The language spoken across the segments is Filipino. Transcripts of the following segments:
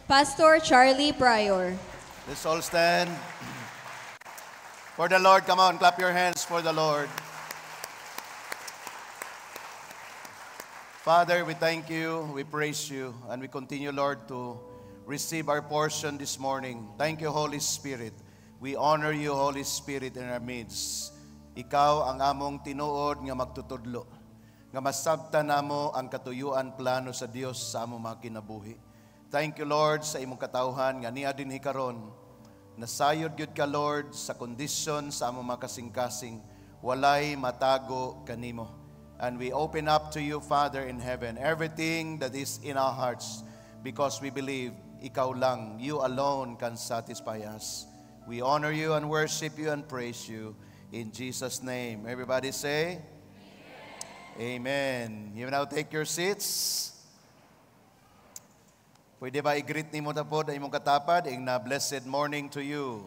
Pastor Charlie Pryor. Let's all stand. For the Lord, come on, clap your hands for the Lord. Father, we thank you, we praise you, and we continue, Lord, to receive our portion this morning. Thank you, Holy Spirit. We honor you, Holy Spirit, in our midst. Ikaw ang among tinuod nga magtutudlo, nga masabtan namo ang katuyuan plano sa Dios sa among mga kinabuhi. Thank you, Lord, sa imong katawhan nga niya din hikaron. Nasayod gyud ka, Lord, sa kondisyon sa among mga kasing-kasing, walay matago kanimo. And we open up to you, Father in heaven, everything that is in our hearts, because we believe ikaw lang, you alone can satisfy us. We honor you and worship you and praise you in Jesus' name. Everybody say, Amen. You now take your seats. Pwede ba i-greet ni mo na po na imong katapad, na blessed morning to you.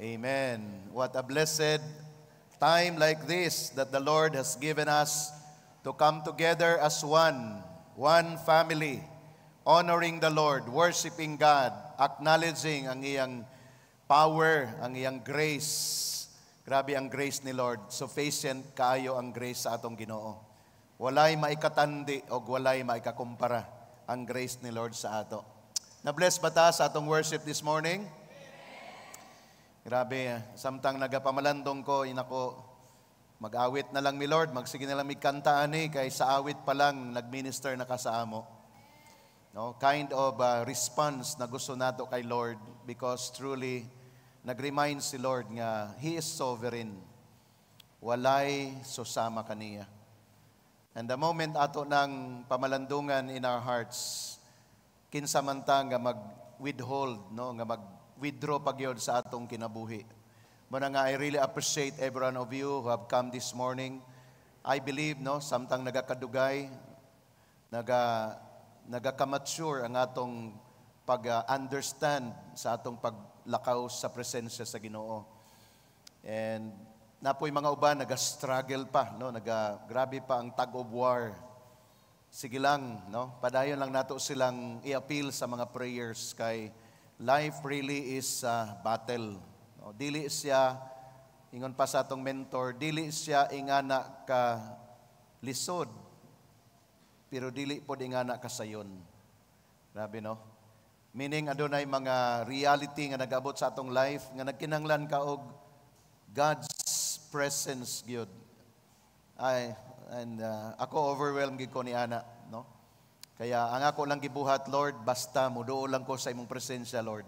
Amen. What a blessed time like this that the Lord has given us to come together as one family, honoring the Lord, worshiping God, acknowledging ang iyang power, ang iyang grace. Grabe ang grace ni Lord. Sufficient kaayo ang grace sa atong Ginoo. Walay maikatandi o walay maikakumpara ang grace ni Lord sa ato. Na-bless ba ta sa atong worship this morning? Grabe, samtang nagapamalandong ko, inako, mag-awit na lang mi Lord, magsige na lang mi kanta ani, kay sa awit pa lang nag-minister na ka sa amo. No, kind of response na gusto nato kay Lord, because truly, nag-remind si Lord nga, He is sovereign. Walay susama kaniya. And the moment ato ng pamalandungan in our hearts, kinsamantang nga mag-withhold, no? Nga mag-withdraw pagyod sa atong kinabuhi. Muna nga, I really appreciate every one of you who have come this morning. I believe, no, samtang nagakadugay, nagakamature ang atong pag-understand sa atong paglakaw sa presensya sa Ginoo. And napoy mga uban naga-struggle pa, no, grabe pa ang tug of war. Sige lang, no, padayon lang nato silang i-appeal sa mga prayers, kay life really is a battle. No, dili siya, ingon pa sa atong mentor, dili siya ingana ka lisod, pero dili pod ingana ka sayon. Grabe, no? Meaning adunay mga reality nga nag-abot sa atong life nga nagkinahanglan ka og God's presence gyud. Ako overwhelmed gid ko ni ana, no? Kaya ang ako lang gibuhat, Lord, basta muduol lang ko sa imong presensya, Lord.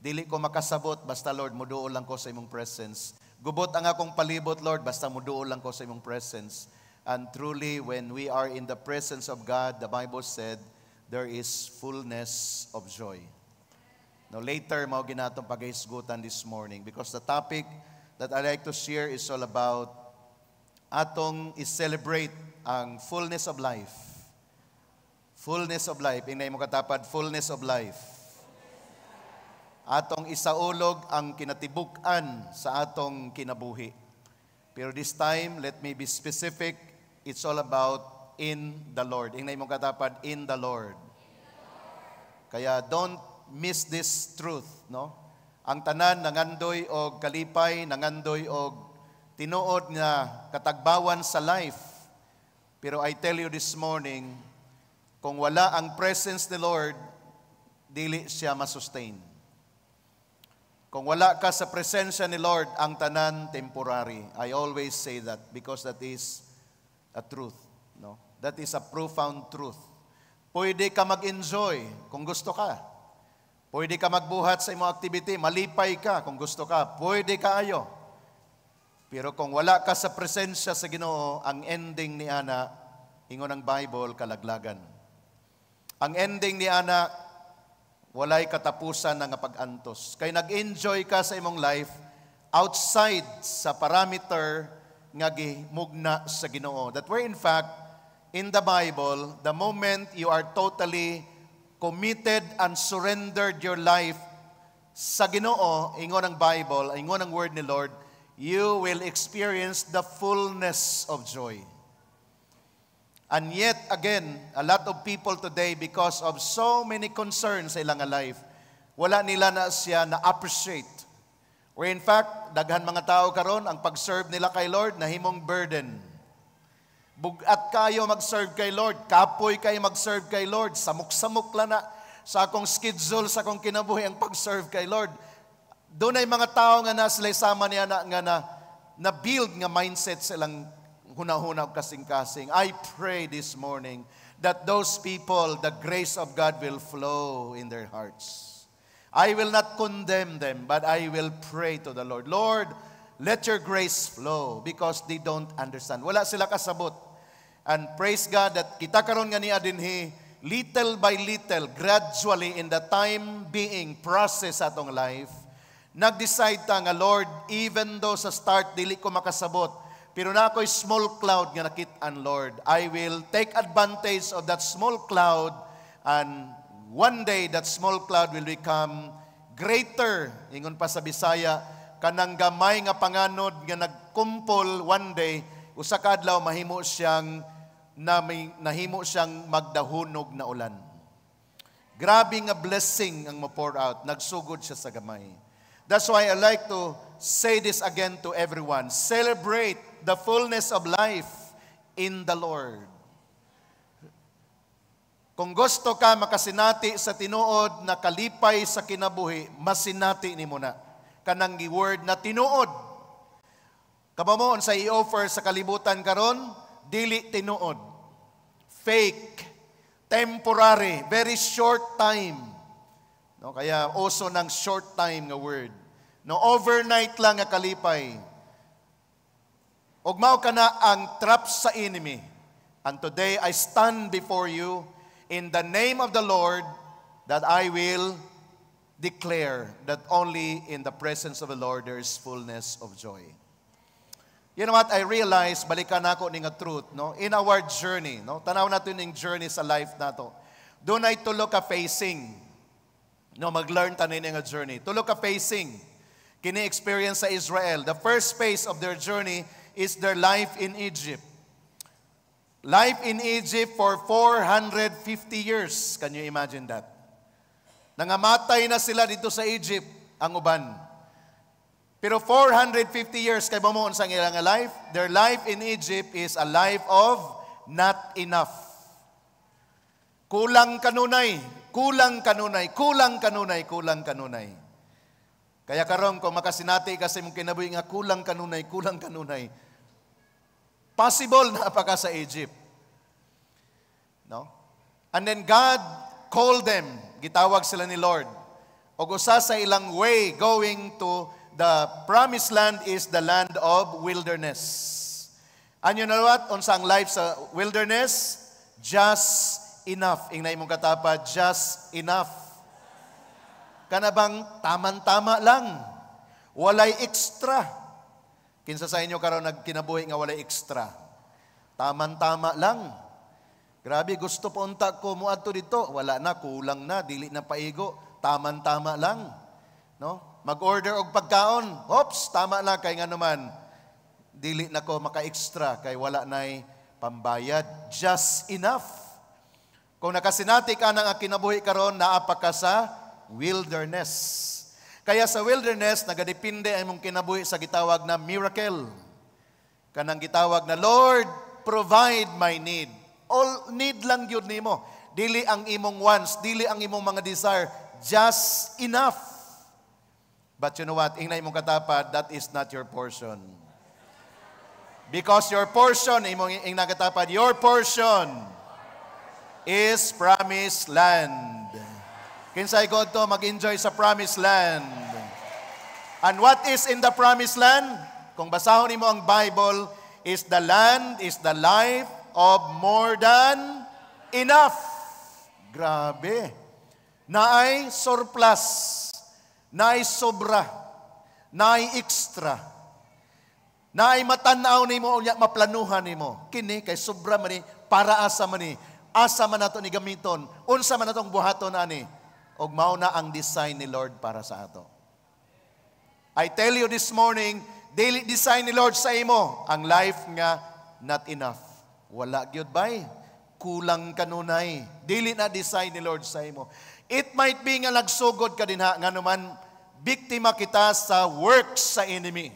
Dili ko makasabot basta, Lord, muduol lang ko sa imong presence. Gubot ang akong palibot, Lord, basta muduol lang ko sa imong presence. And truly, when we are in the presence of God, the Bible said, there is fullness of joy. Now later, mao ginatong pagahisgutan this morning, because the topic that I like to share is all about atong i-celebrate ang fullness of life. Fullness of life. Inay mo katapad, fullness of life. Atong isaulog ang kinatibuk-an sa atong kinabuhi. Pero this time, let me be specific. It's all about in the Lord. Inay mo katapad, in the Lord. Kaya don't miss this truth, no? Ang tanan nangandoy og kalipay, nangandoy og tinuod nga katagbawan sa life. Pero I tell you this morning, kung wala ang presence ni Lord, dili siya masustain. Kung wala ka sa presensya ni Lord, ang tanan temporary. I always say that because that is a truth, no? That is a profound truth. Pwede ka mag-enjoy kung gusto ka. Pwede ka magbuhat sa imong activity, malipay ka kung gusto ka, pwede kaayo. Pero kung wala ka sa presensya sa Ginoo, ang ending ni ana, ingon ang Bible, kalaglagan. Ang ending ni ana, walay katapusan nga pag-antos. Kay nag-enjoy ka sa imong life outside sa parameter nga gimugna sa Ginoo. That were in fact, in the Bible, the moment you are totally committed and surrendered your life sa Ginoo, ingon ang Bible, ingon ang word ni Lord, you will experience the fullness of joy. And yet, again, a lot of people today, because of so many concerns sa ilang life, wala nila na siya na-appreciate. Or in fact, daghan mga tao karon ang pag-serve nila kay Lord, nahimong burden. Bugat kayo mag-serve kay Lord, kapoy kayo mag-serve kay Lord, samok-samok lang na sa akong schedule, sa akong kinabuhi ang pag-serve kay Lord. Doon ay mga tao nga na sila sama niya na build nga mindset silang hunahuna kasing-kasing. I pray this morning that those people, the grace of God will flow in their hearts. I will not condemn them, but I will pray to the Lord. Lord, let your grace flow because they don't understand. Wala sila kasabot. And praise God that kita karon nga niya dinhi, little by little, gradually in the time being process atong life, nag-decide ta nga, Lord, even though sa start dili ko makasabot, pero na ako'y small cloud nga nakit-an, Lord. I will take advantage of that small cloud, and one day that small cloud will become greater. Ingon pa sa Bisaya, kanang gamay nga panganod nga nagkumpol one day, usa ka adlaw mahimo siyang nahimo siyang magdahunog na ulan. Grabe nga blessing ang ma-pour out. Nagsugod siya sa gamay. That's why I like to say this again to everyone. Celebrate the fullness of life in the Lord. Kung gusto ka makasinati sa tinuod na kalipay sa kinabuhi, masinati ni mo na. Kanang word na tinuod. Kabamoon sa i-offer sa kalibutan karon, dili tinuod. Fake, temporary, very short time. No, kaya also ng short time nga word. No, overnight lang nga kalipay. Ugmaw ka na ang trap sa enemy. And today I stand before you in the name of the Lord, that I will declare that only in the presence of the Lord there is fullness of joy. You know what? I realize, balikan ako ni nga truth, no? In our journey, no? Tanaw natin yung journey sa life nato. Doon ay tulo ka facing. No, mag-learn tanin nga journey. Tulo ka facing. Kini experience sa Israel. The first phase of their journey is their life in Egypt. Life in Egypt for 450 years. Can you imagine that? Nangamatay na sila dito sa Egypt, ang uban. Pero 450 years, kay bamuon sa ilang life, their life in Egypt is a life of not enough. Kulang kanunay, kulang kanunay, kulang kanunay, kulang kanunay. Kaya karon kung makasinati kasi mong kinabuhi nga kulang kanunay, kulang kanunay, possible na pa ka sa Egypt. No? And then God called them. Gitawag sila ni Lord. O usa sa ilang way going to the promised land is the land of wilderness. And you know what? Unsa ang life sa wilderness? Just enough. Ingnay mong katapa, just enough. Kanabang taman-tama lang. Walay extra. Kinsa sa inyo karon nagkinabuhi nga walay extra. Taman-tama lang. Grabe, gusto po unta ko muadto dito. Wala na, kulang na, dili na paigo. Taman-tama lang. No? Mag-order og pagkaon. Oops, tama na kay nga naman. Dili na ko maka-extra kay wala na'y pambayad. Just enough. Kung nakasinati ka ng kinabuhi karon, naapa ka sa wilderness. Kaya sa wilderness, nagadepende ang mong kinabuhi sa gitawag na miracle. Kanang gitawag na, Lord, provide my need. All need lang yun nimo. Dili ang imong wants, dili ang imong mga desire. Just enough. But you know what? Ingnay mong katapad, that is not your portion. Because your portion, imong ingnay katapad, your portion is promised land. Kinsay God to mag-enjoy sa promised land. And what is in the promised land? Kung basahon nimo ang Bible, is the land, is the life of more than enough. Grabe. Naay surplus, naay sobra, naay extra. Naay matanaw nimo unya maplanuhan nimo. Kini kay sobra man ni para asa man ni. Asa man nato ni gamiton, unsa man natong buhaton ani. Og mao na ang design ni Lord para sa ato. I tell you this morning, daily design ni Lord sa imo ang life nga not enough. Wala gyud bay. kulang kanunay. Dili na design ni Lord sa imo. It might be nga nagsugod ka din nga naman, biktima kita sa works sa enemy.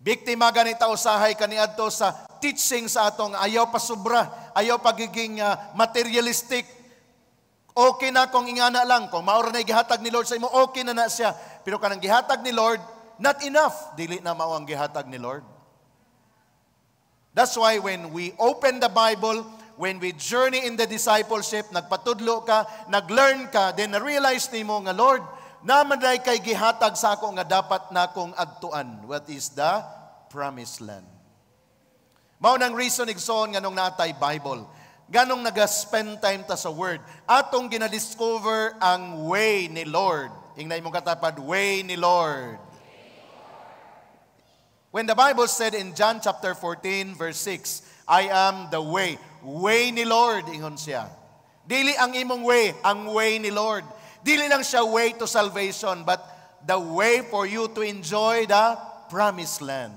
Biktima ganita usahay kaniadto sa teaching sa atong ayaw pa sobra, ayaw pagiging materialistic. Okay na kung ingana lang, kung maura na gihatag ni Lord sa imo, okay na siya. Pero kanang gihatag ni Lord, not enough. Dili na mao ang gihatag ni Lord. That's why when we open the Bible, when we journey in the discipleship, nagpatudlo ka, naglearn ka, then na-realize ni mo nga, Lord, naman kay gihatag sa ako nga dapat na akong adtuan. What is the promised land? Mao nang reason igsoon nga nung natay Bible. Ganong naga-spend time ta sa Word. Atong ginadiscover ang way ni Lord. Ingnay mong katapad, way ni Lord. When the Bible said in John chapter 14 verse 6, I am the way. Way ni Lord, ingon siya. Dili ang imong way, ang way ni Lord. Dili lang siya way to salvation, but the way for you to enjoy the promised land.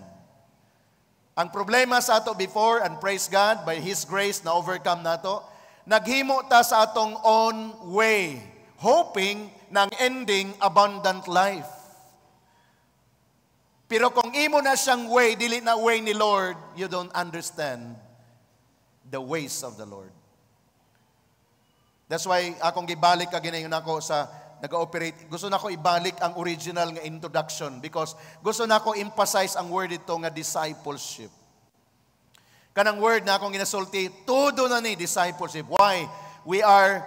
Ang problema sa ato before, and praise God, by His grace na overcome nato, naghimo ta sa atong own way, hoping ng ending abundant life. Pero kung imo na siyang way, dili na way ni Lord, you don't understand the ways of the Lord. That's why akong gibalik kaginayon ako sa nag-ooperate. Gusto na ko ibalik ang original nga introduction because gusto na ko emphasize ang word ito nga discipleship. Kanang word na akong ginasulti, todo na ni discipleship. Why? We are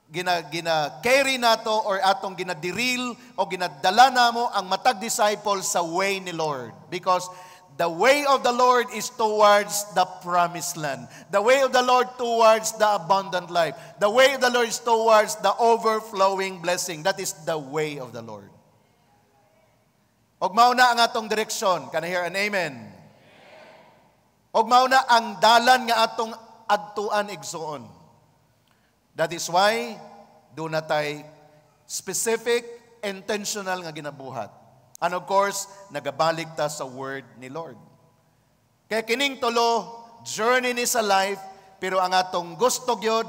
gina-carry nato or atong ginadiril o ginadala namo ang matag disciple sa way ni Lord. Because the way of the Lord is towards the promised land. The way of the Lord towards the abundant life. The way of the Lord is towards the overflowing blessing. That is the way of the Lord. Og mao na ang atong direksyon. Can I hear an amen? Og mao na ang dalan nga atong adtuan igsoon. That is why, do na tay specific, intentional nga ginabuhat. And of course, nagabalik ta sa word ni Lord. Kaya kining tulo, journey ni sa life, pero ang atong gusto gyud,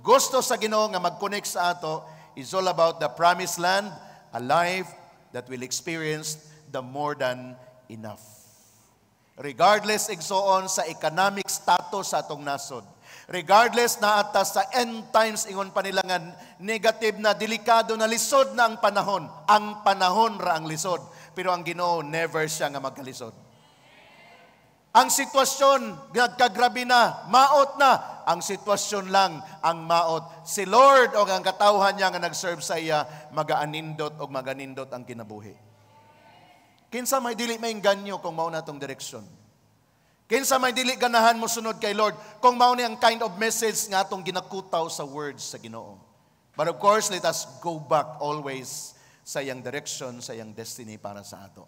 gusto sa Ginoo nga mag-connect sa ato, is all about the promised land, a life that will experience the more than enough. Regardless igsoon sa economic status sa atong nasod, regardless na ata sa end times ingon pa nila nga negative na, delikado na, lisod na ang panahon. Ang panahon ra ang lisod. Pero ang Ginoo never siya nga magkalisod. Ang sitwasyon, nagkagrabe na, maot na. Ang sitwasyon lang ang maot. Si Lord o ang katawhan niya nga nag-serve sa iya, mag-aanindot o mag-anindot ang kinabuhi. Kinsa may dili maingganyo kung mao na tong direksyon. Kinsa may dili ganahan mo sunod kay Lord kung mao ni ang kind of message nga atong ginakutaw sa words sa Ginoo. But of course, let us go back always sa iyang direction, sa iyang destiny para sa ato.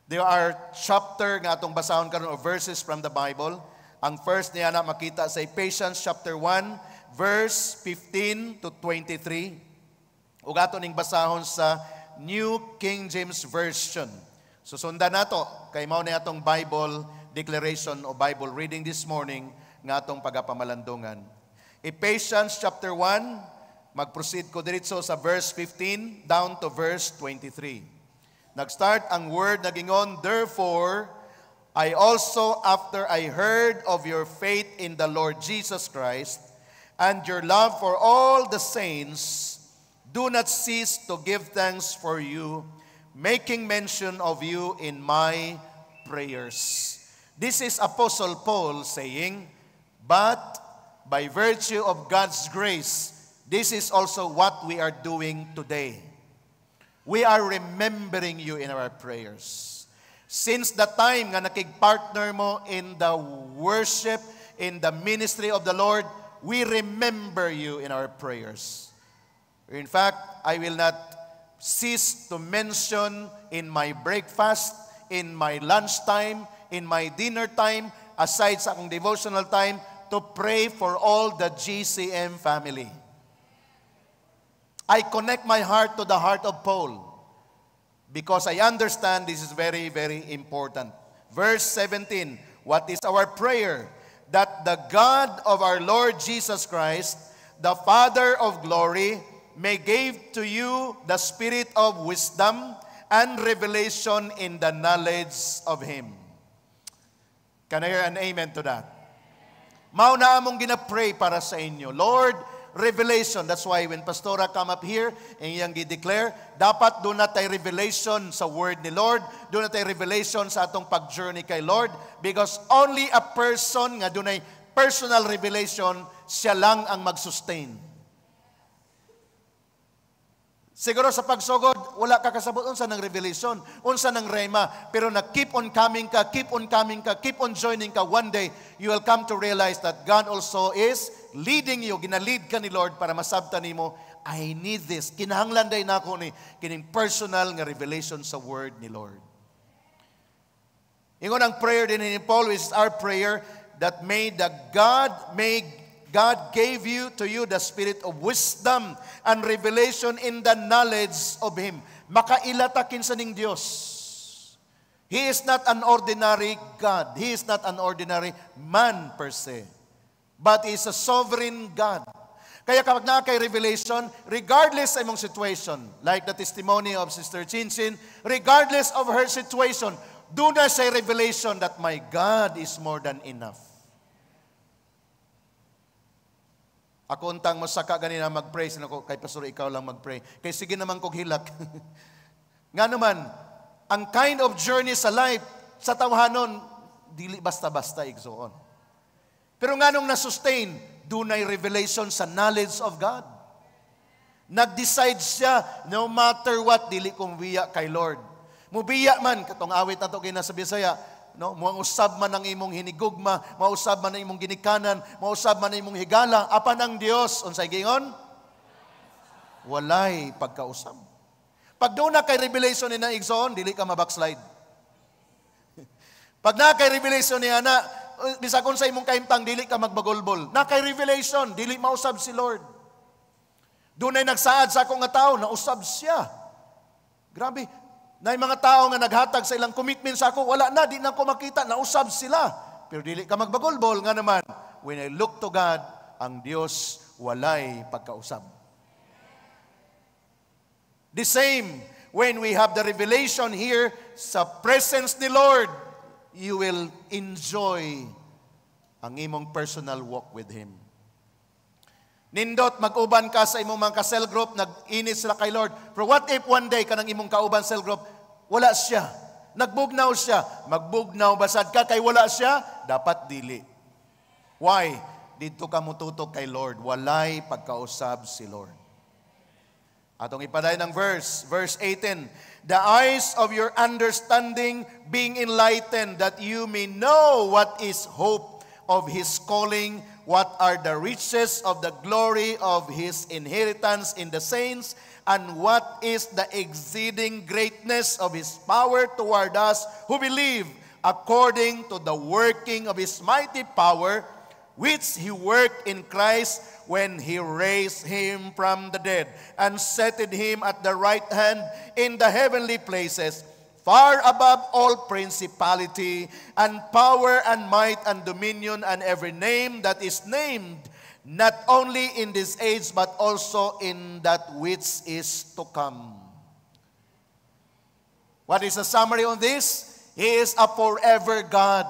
There are chapter nga atong basahon karon o verses from the Bible. Ang first niya na makita sa Ephesians chapter 1 verse 15 to 23. Ug ato ning basahon sa New King James Version. So sundan nato kay mao ni atong Bible declaration o Bible reading this morning nga atong pagapamalandungan. Ephesians chapter 1, mag-proceed ko diretso sa verse 15 down to verse 23. Nag-start ang word nagingon, therefore, I also, after I heard of your faith in the Lord Jesus Christ and your love for all the saints, do not cease to give thanks for you, making mention of you in my prayers. This is Apostle Paul saying, but by virtue of God's grace, this is also what we are doing today. We are remembering you in our prayers. Since the time nga nakig-partner mo in the worship, in the ministry of the Lord, we remember you in our prayers. In fact, I will not cease to mention in my breakfast, in my lunchtime, in my dinner time, aside sa akong devotional time, to pray for all the GCM family. I connect my heart to the heart of Paul because I understand this is very, very important. Verse 17, what is our prayer? that the God of our Lord Jesus Christ, the Father of glory, may give to you the spirit of wisdom and revelation in the knowledge of Him. Can I hear an amen to that? Mauna among gina-pray para sa inyo. Lord, revelation. That's why when Pastora come up here, and iyang gi-declare, dapat doon na tayo revelation sa word ni Lord, doon na tayo revelation sa atong pag-journey kay Lord, because only a person nga doon ay personal revelation, siya lang ang mag-sustain. Siguro sa pagsugod, wala ka kasabot unsa ng revelation, unsa ng rema, pero na keep on coming ka, keep on coming ka, keep on joining ka, one day, you will come to realize that God also is leading you, ginalead ka ni Lord para masabtan nimo, I need this. Kinahanglan day na ako ni kining personal nga revelation sa word ni Lord. Ingon ang prayer din ni Paul, which is our prayer, that God gave to you the spirit of wisdom and revelation in the knowledge of Him. Makailatakin sa ning Dios. He is not an ordinary God. He is not an ordinary man per se. But He is a sovereign God. Kaya kapag nakakay revelation, regardless sa imong situation, like the testimony of Sister Chinchin, regardless of her situation, do na say revelation that my God is more than enough. Ako untang masaka ganina mag-pray. Sinako, kay Pastor, ikaw lang mag-pray. Kay sige naman kong hilak. Nga naman, ang kind of journey sa life, sa tawhanon, dili basta-basta igsoon. Pero nga nung na-sustain, dunay revelation sa knowledge of God. Nag-decide siya, no matter what, dili kong biya kay Lord. Mubiya man, katong awit na ito kinasa Bisaya, no, mausab man ang imong hinigugma, mausab man ang imong ginikanan, mausab man ang imong higala, apan ang Dios unsay gingon? Walay pagkausab. Pag doon na kay revelation ni na igsoon, dili ka mabackslide. Pag na kay revelation ni ana, bisag kun sa imong kahimtang dili ka magbagolbol. Na kay revelation, dili mausab si Lord. Doon ay nagsaad sa akong nga tao, nausab siya. Grabe. Na yung mga tao nga naghatag sa ilang commitment sa ako, wala na, di na ko makita, nausab sila. Pero dili ka magbagolbol nga naman. When I look to God, ang Diyos walay pagkausab. The same, when we have the revelation here, sa presence ni Lord, you will enjoy ang imong personal walk with Him. Nindot, mag-uban ka sa imong mga ka-cell group, nag-inis sila kay Lord. Pero what if one day kanang imong kauban cell group, wala siya. Nagbugnaw siya. Magbugnaw, basad ka kay wala siya, dapat dili. Why? Dito ka mututok kay Lord. Walay pagkausab si Lord. Atong ipaday ng verse 18. The eyes of your understanding being enlightened, that you may know what is hope of His calling, what are the riches of the glory of His inheritance in the saints, and what is the exceeding greatness of His power toward us who believe, according to the working of His mighty power, which He worked in Christ when He raised Him from the dead, and seated Him at the right hand in the heavenly places, far above all principality and power and might and dominion and every name that is named, not only in this age but also in that which is to come. What is the summary on this? He is a forever God.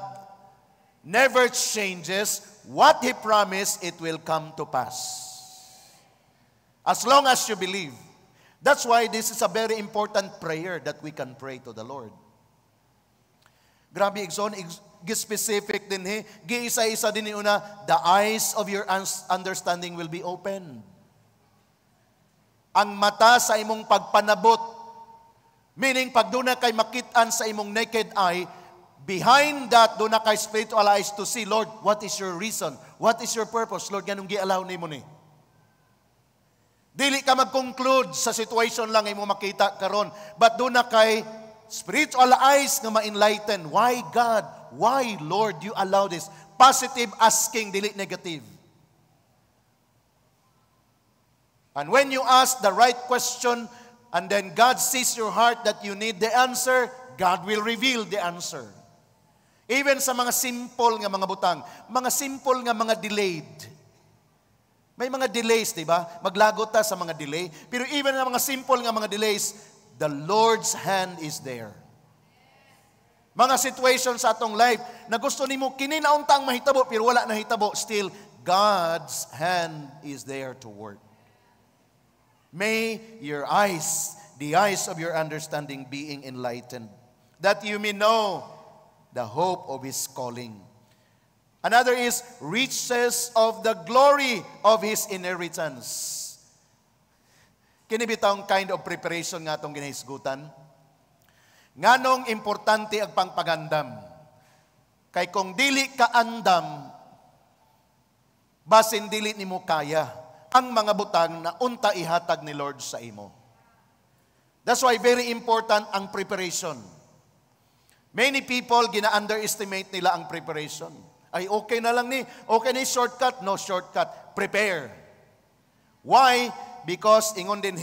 Never changes. What He promised, it will come to pass. As long as you believe. That's why this is a very important prayer that we can pray to the Lord. Grabe, Igson, specific din he. Giisa-isa din una, the eyes of your understanding will be open. Ang mata sa imong pagpanabot, meaning pag doon na kay makitaan sa imong naked eye, behind that, doon na kay spiritual eyes to see, Lord, what is your reason? What is your purpose? Lord, ganun gi-allow ni mo ni. Dili ka mag-conclude sa situation lang ay mo makita karon, but doon na kay spiritual eyes na ma-enlighten. Why God? Why Lord you allow this? Positive asking, dili negative. And when you ask the right question, and then God sees your heart that you need the answer, God will reveal the answer. Even sa mga simple nga mga butang, mga simple nga mga delayed. May mga delays, di ba? Maglagot ta sa mga delay. Pero even na mga simple nga mga delays, the Lord's hand is there. Mga situations sa atong life na gusto nimo kini nauntang mahitabo pero wala nahitabo, still God's hand is there to work. May your eyes, the eyes of your understanding being enlightened, that you may know the hope of His calling. Another is riches of the glory of His inheritance. Kini bitawng kind of preparation nga atong ginahisgutan. Nganong importante ang pangpagandam. Kay kung dili ka andam, basin dili nimo kaya ang mga butang na unta ihatag ni Lord sa imo. That's why very important ang preparation. Many people gina-underestimate nila ang preparation. Ay okay na lang ni, okay na shortcut, no shortcut, prepare. Why? Because ingon din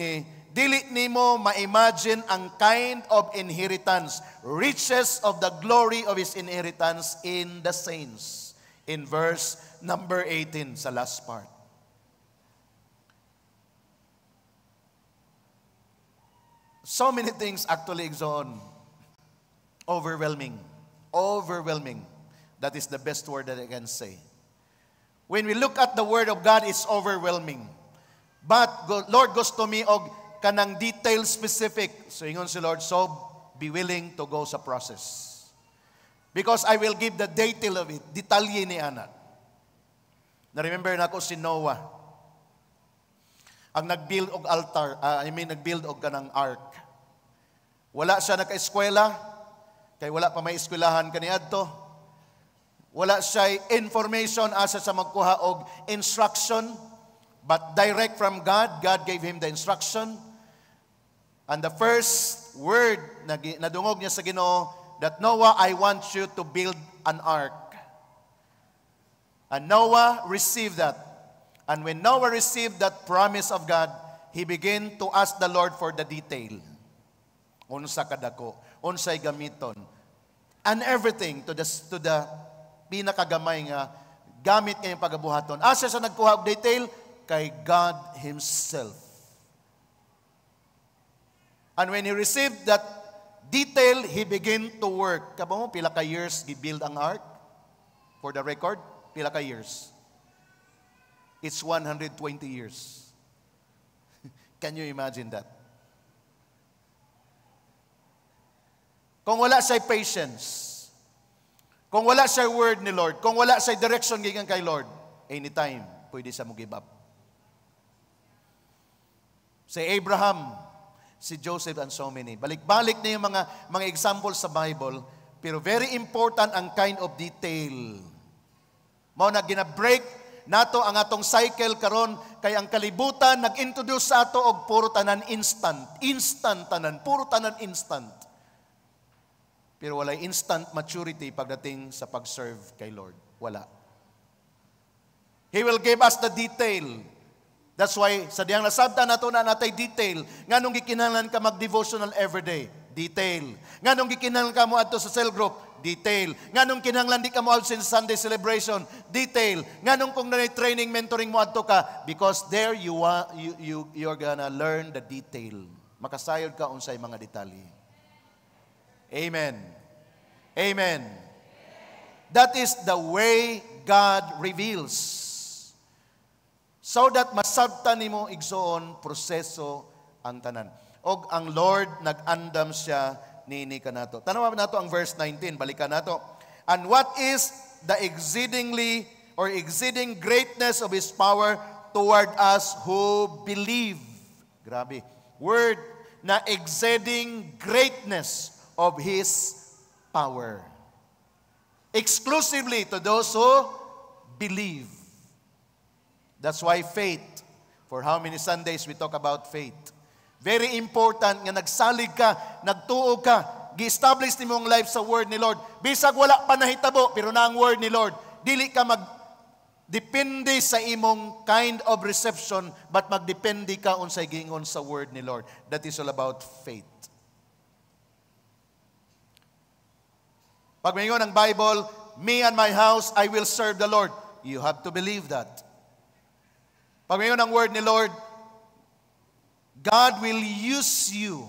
dili nimo ma-imagine ang kind of inheritance, riches of the glory of His inheritance in the saints. In verse number 18 sa last part. So many things actually exon. Overwhelming. Overwhelming. That is the best word that I can say. When we look at the Word of God, it's overwhelming. But Lord gusto mi og kanang detail specific. So ingon si Lord, so be willing to go sa process. Because I will give the detail of it. Detalye ni ana. Na-remember na ako si Noah. Ang nag-build og altar, nag-build og kanang ark. Wala siya naka-eskwela, kay wala pa may eskwelahan kaniadto. Wala siya information asa sa magkuha og instruction, but direct from God. God gave him the instruction. And the first word na nadungog niya sa Ginoo, that Noah, I want you to build an ark. And Noah received that. And when Noah received that promise of God, he began to ask the Lord for the detail. Unsa kadako, unsay gamiton, and everything to the pinakagamay nga gamit kayong pagabuhaton. Asa sa nagkuha og detail? Kay God Himself. And when he received that detail, he began to work. Kaba mo, pila ka years gi-build ang ark? For the record, pila ka years? It's 120 years. Can you imagine that? Kung wala siya patience, kung wala siya word ni Lord, kung wala siya direction gikan kay Lord, anytime, pwede siya mo give up. Si Abraham, si Joseph, and so many. Balik-balik na yung mga examples sa Bible, pero very important ang kind of detail. Mao na gina-break nato ang atong cycle karon kay ang kalibutan nag-introduce sa ato og puro tanan instant. Instant tanan, puro tanan instant. Pero wala instant maturity pagdating sa pag-serve kay Lord. Wala. He will give us the detail. That's why sa diyang nasabta nato na natay detail. Nganong gikinahanglan ka mag-devotional everyday? Detail. Nganong gikinahanglan ka mo adto sa cell group? Detail. Nganong kinahanglan di ka mo adto sa Sunday celebration? Detail. Nganong kung nanay training, mentoring mo adto ka? Because there you're gonna learn the detail. Makasayod ka unsay mga detalye. Amen. Amen. That is the way God reveals. So that masabtan nimo igsoon proseso ang tanan. Og ang Lord nag-andam siya nini kanato. Tanawa nato ang verse 19, balikan nato. And what is the exceeding greatness of His power toward us who believe? Grabe. Word na exceeding greatness of His power. Exclusively to those who believe. That's why faith. For how many Sundays we talk about faith? Very important nga nagsalig ka, nagtuog ka, gi-establish ni mong life sa word ni Lord. Bisag wala pa nahitabo, pero na ang word ni Lord. Dili ka magdepende sa imong kind of reception, but magdepende ka unsay giingon sa word ni Lord. That is all about faith. Pag mayroon ang Bible, me and my house, I will serve the Lord. You have to believe that. Pag mayroon ang word ni Lord, God will use you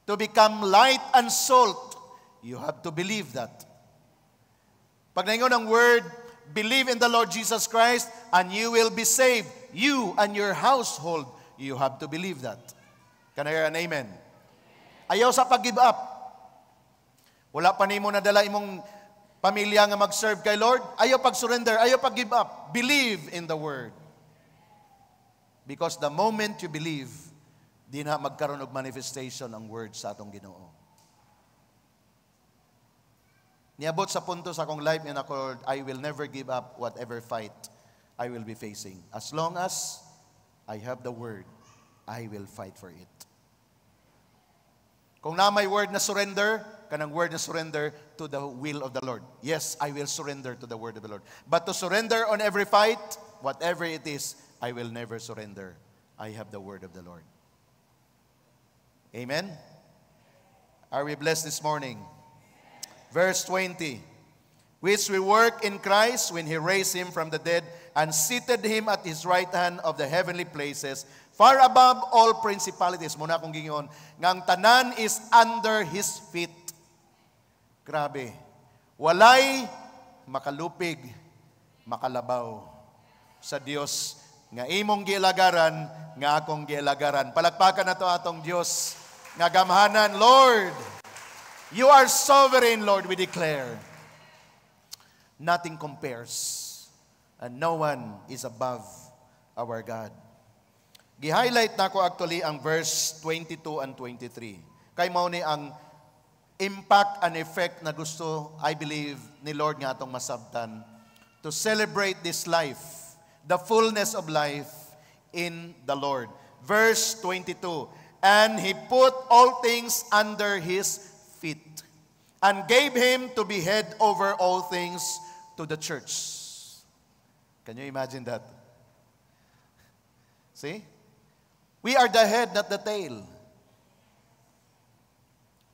to become light and salt. You have to believe that. Pag mayroon ang word, believe in the Lord Jesus Christ and you will be saved. You and your household, you have to believe that. Can I hear an amen? Ayaw sa pag-give up. Wala pa nimo nadala imong pamilya nga mag-serve kay Lord. Ayaw pag-surrender, ayaw pag-give up. Believe in the word. Because the moment you believe, di na magkaroon og manifestation ang word sa atong Ginoo. Niabot sa punto sa akong life in accord, I will never give up whatever fight I will be facing. As long as I have the word, I will fight for it. Kung na may word na surrender, kanang word na surrender to the will of the Lord. Yes, I will surrender to the word of the Lord. But to surrender on every fight, whatever it is, I will never surrender. I have the word of the Lord. Amen? Are we blessed this morning? Verse 20. Which we work in Christ when He raised Him from the dead and seated Him at His right hand of the heavenly places, far above all principalities. Muna akong gingon, ngang tanan is under His feet. Grabe. Walay makalupig, makalabaw sa Dios nga imong giilagaran, nga akong giilagaran. Palakpakan na to atong Dios nga gamhanan. Lord, You are sovereign, Lord, we declare. Nothing compares, and no one is above our God. Gi-highlight na ko actually ang verse 22 and 23. Kay mao ni ang impact and effect na gusto, I believe, ni Lord nga atong masabtan to celebrate this life, the fullness of life in the Lord. Verse 22, and He put all things under His feet and gave Him to be head over all things to the church. Can you imagine that? See? We are the head, not the tail.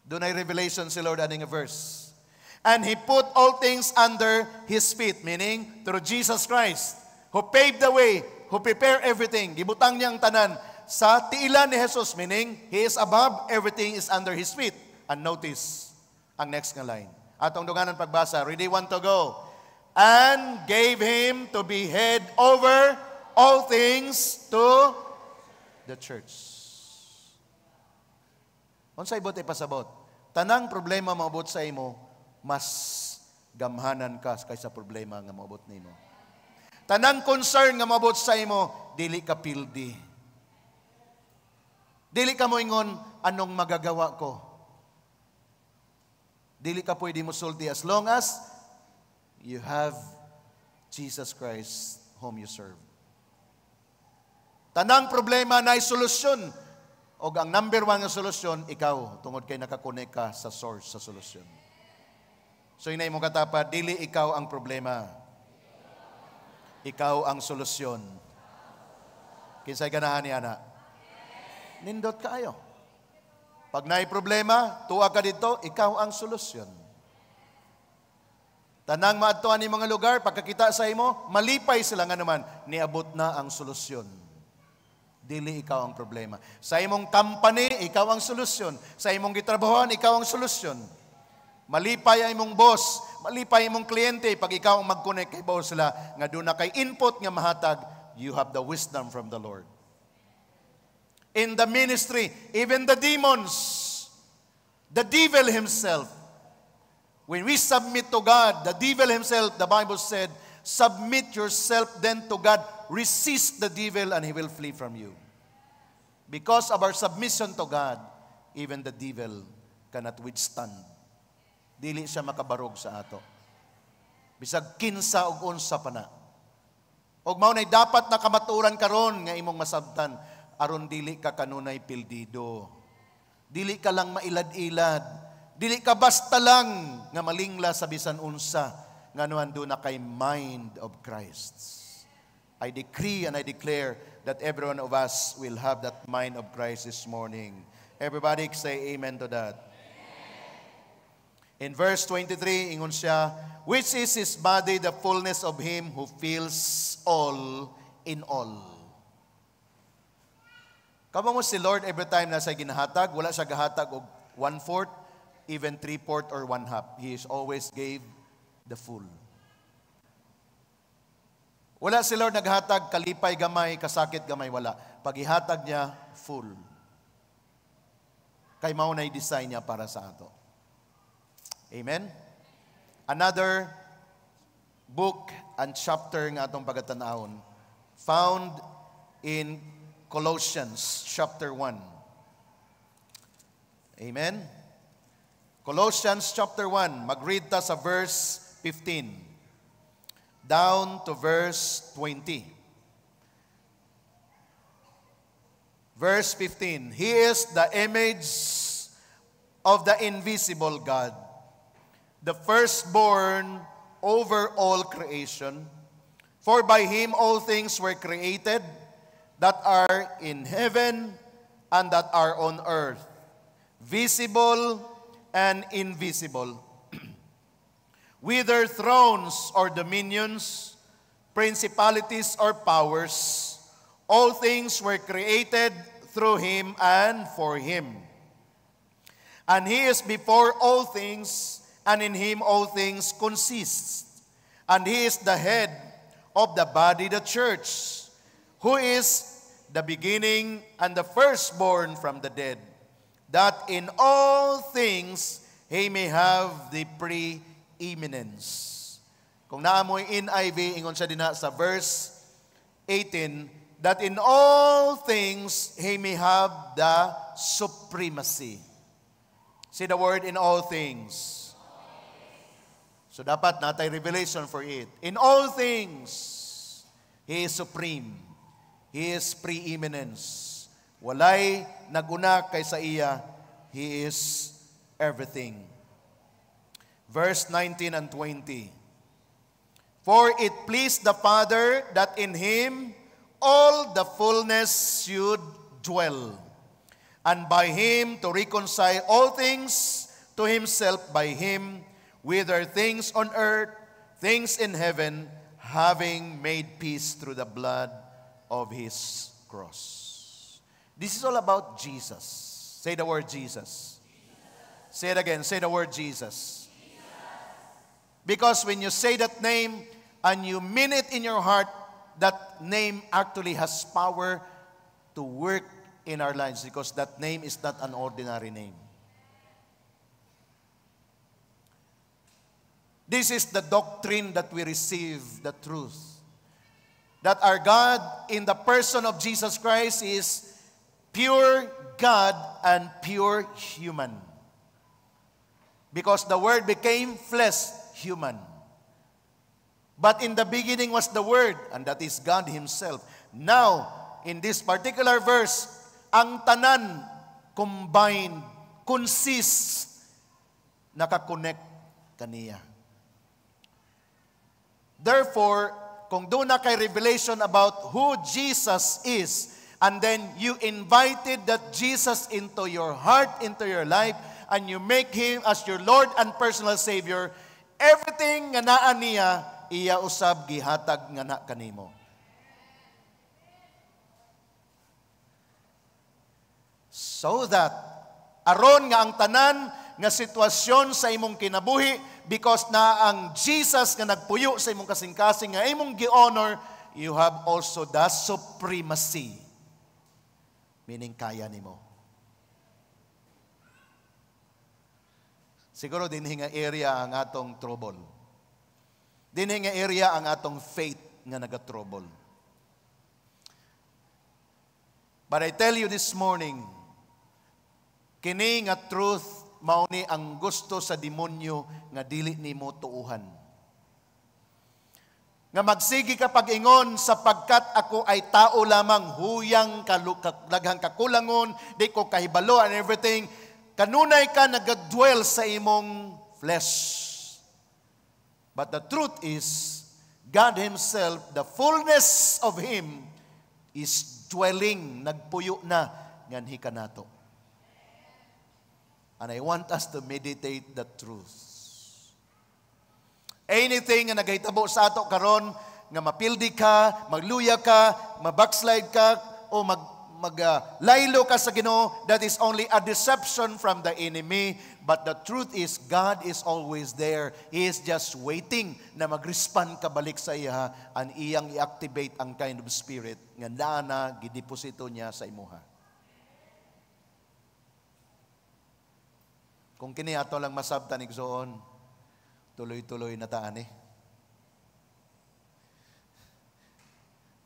Doon ay revelation si Lord aning a verse. And He put all things under His feet, meaning through Jesus Christ, who paved the way, who prepared everything. Gibutang niyang tanan sa tiilan ni Jesus, meaning He is above, everything is under His feet. And notice ang next nga line. Atong dunganan pagbasa. Ready, one to go. And gave Him to be head over all things to the church. Unsay bote pasabot? Tanang problema maabot sa imo, mas gamhanan ka kaysa problema nga maabot nimo. Tanang concern nga maabot sa imo, dili ka pildi. Dili ka moingon, anong magagawa ko? Dili ka pwede mo sulti as long as you have Jesus Christ whom you serve. Tanang problema na solusyon. O ang number one nga solusyon, ikaw, tungod kay nakakonek ka sa source sa solusyon. So inay mo katapat, dili ikaw ang problema. Ikaw ang solusyon. Kinsay ganahan ni ana? Nindot kaayo. Pag naay problema, tuwa ka dito, ikaw ang solusyon. Tanang maadtuan ni mga lugar, pagkakita sa imo, malipay sila nga naman, niabot na ang solusyon. Dili ikaw ang problema. Sa imong company, ikaw ang solusyon. Sa imong gitrabahoan, ikaw ang solusyon. Malipay ang imong boss, malipay ang imong kliyente, pag ikaw ang mag-connect kay boss sila, nga doon na kay input nga mahatag, you have the wisdom from the Lord. In the ministry, even the demons, the devil himself, when we submit to God, the devil himself, the Bible said, submit yourself then to God, resist the devil and he will flee from you. Because of our submission to God, even the devil cannot withstand. Dili siya makabarog sa ato. Bisag kinsa og unsa pa na. Og mao nay dapat na kamaturan karon nga imong masabtan, aron dili ka kanunay pildido. Dili ka lang mailad-ilad. Dili ka basta lang nga malingla sa bisan unsa nga nuhan do na kay mind of Christ. I decree and I declare that every one of us will have that mind of Christ this morning. Everybody say amen to that. Amen. In verse 23, ingon siya, which is His body, the fullness of Him who fills all in all. Kamo mo si Lord every time na siya ginahatag, wala siya gahatag og 1/4, even 3/4 or 1/2. He is always gave the full. Wala si Lord naghatag kalipay gamay, kasakit gamay, wala. Paghihatag niya, full. Kay mao na i-design niya para sa ato. Amen? Another book and chapter nga atong pagatanahon found in Colossians chapter 1. Amen? Colossians chapter 1, mag-read ta sa verse 15 down to verse 20. Verse 15, He is the image of the invisible God, the firstborn over all creation. For by Him all things were created, that are in heaven and that are on earth, visible and invisible, whether thrones or dominions, principalities or powers, all things were created through Him and for Him. And He is before all things, and in Him all things consist. And He is the head of the body, the church, who is the beginning and the firstborn from the dead, that in all things He may have the preeminence. Kung naamoy NIV, ingon siya din sa verse 18, that in all things He may have the supremacy. See the word in all things. So dapat natay revelation for it. In all things, He is supreme. He is preeminence. Walay naguna kaysa iya. He is everything. Verse 19 and 20. For it pleased the Father that in Him all the fullness should dwell, and by Him to reconcile all things to Himself by Him, whether things on earth, things in heaven, having made peace through the blood of His cross. This is all about Jesus. Say the word Jesus. Say it again. Say the word Jesus. Because when you say that name and you mean it in your heart, that name actually has power to work in our lives, because that name is not an ordinary name. This is the doctrine that we receive, the truth. That our God in the person of Jesus Christ is pure God and pure human. Because the Word became flesh, human. But in the beginning was the Word, and that is God Himself. Now, in this particular verse, ang tanan combined, consists, nakakonect kaniya. Therefore, kung doon na kay revelation about who Jesus is, and then you invited that Jesus into your heart, into your life, and you make Him as your Lord and personal Savior, everything nga naa niya, iya usab gihatag nga na kanimo. So that, aron nga ang tanan nga sitwasyon sa imong kinabuhi, because na ang Jesus nga nagpuyo sa imong kasing-kasing nga imong gi-honor, you have also the supremacy. Meaning kaya nimo. Siguro dinhi nga area ang atong trouble. Dinhi nga area ang atong faith nga naga-trouble. But I tell you this morning, kini nga truth mao ni ang gusto sa demonyo nga dili nimo tuuhan. Nga magsigi ka pag-ingon, sapagkat ako ay tao lamang, huyang daghang kakulangon, di ko kahibalo and everything. Kanunay ka nag-dwell sa imong flesh. But the truth is, God Himself, the fullness of Him is dwelling, nagpuyo na nganhi kanato. And I want us to meditate the truth. Anything nga nagahitabo sa ato karon nga mapildi ka, magluya ka, mabackslide ka, o maglaylo ka sa Ginoo, that is only a deception from the enemy. But the truth is, God is always there. He is just waiting na mag-respond ka balik sa iya, and iyang i-activate ang kind of spirit nga na gideposito niya sa imuha. Kung kini ato lang masabtan igsoon, tuloy-tuloy na taan eh.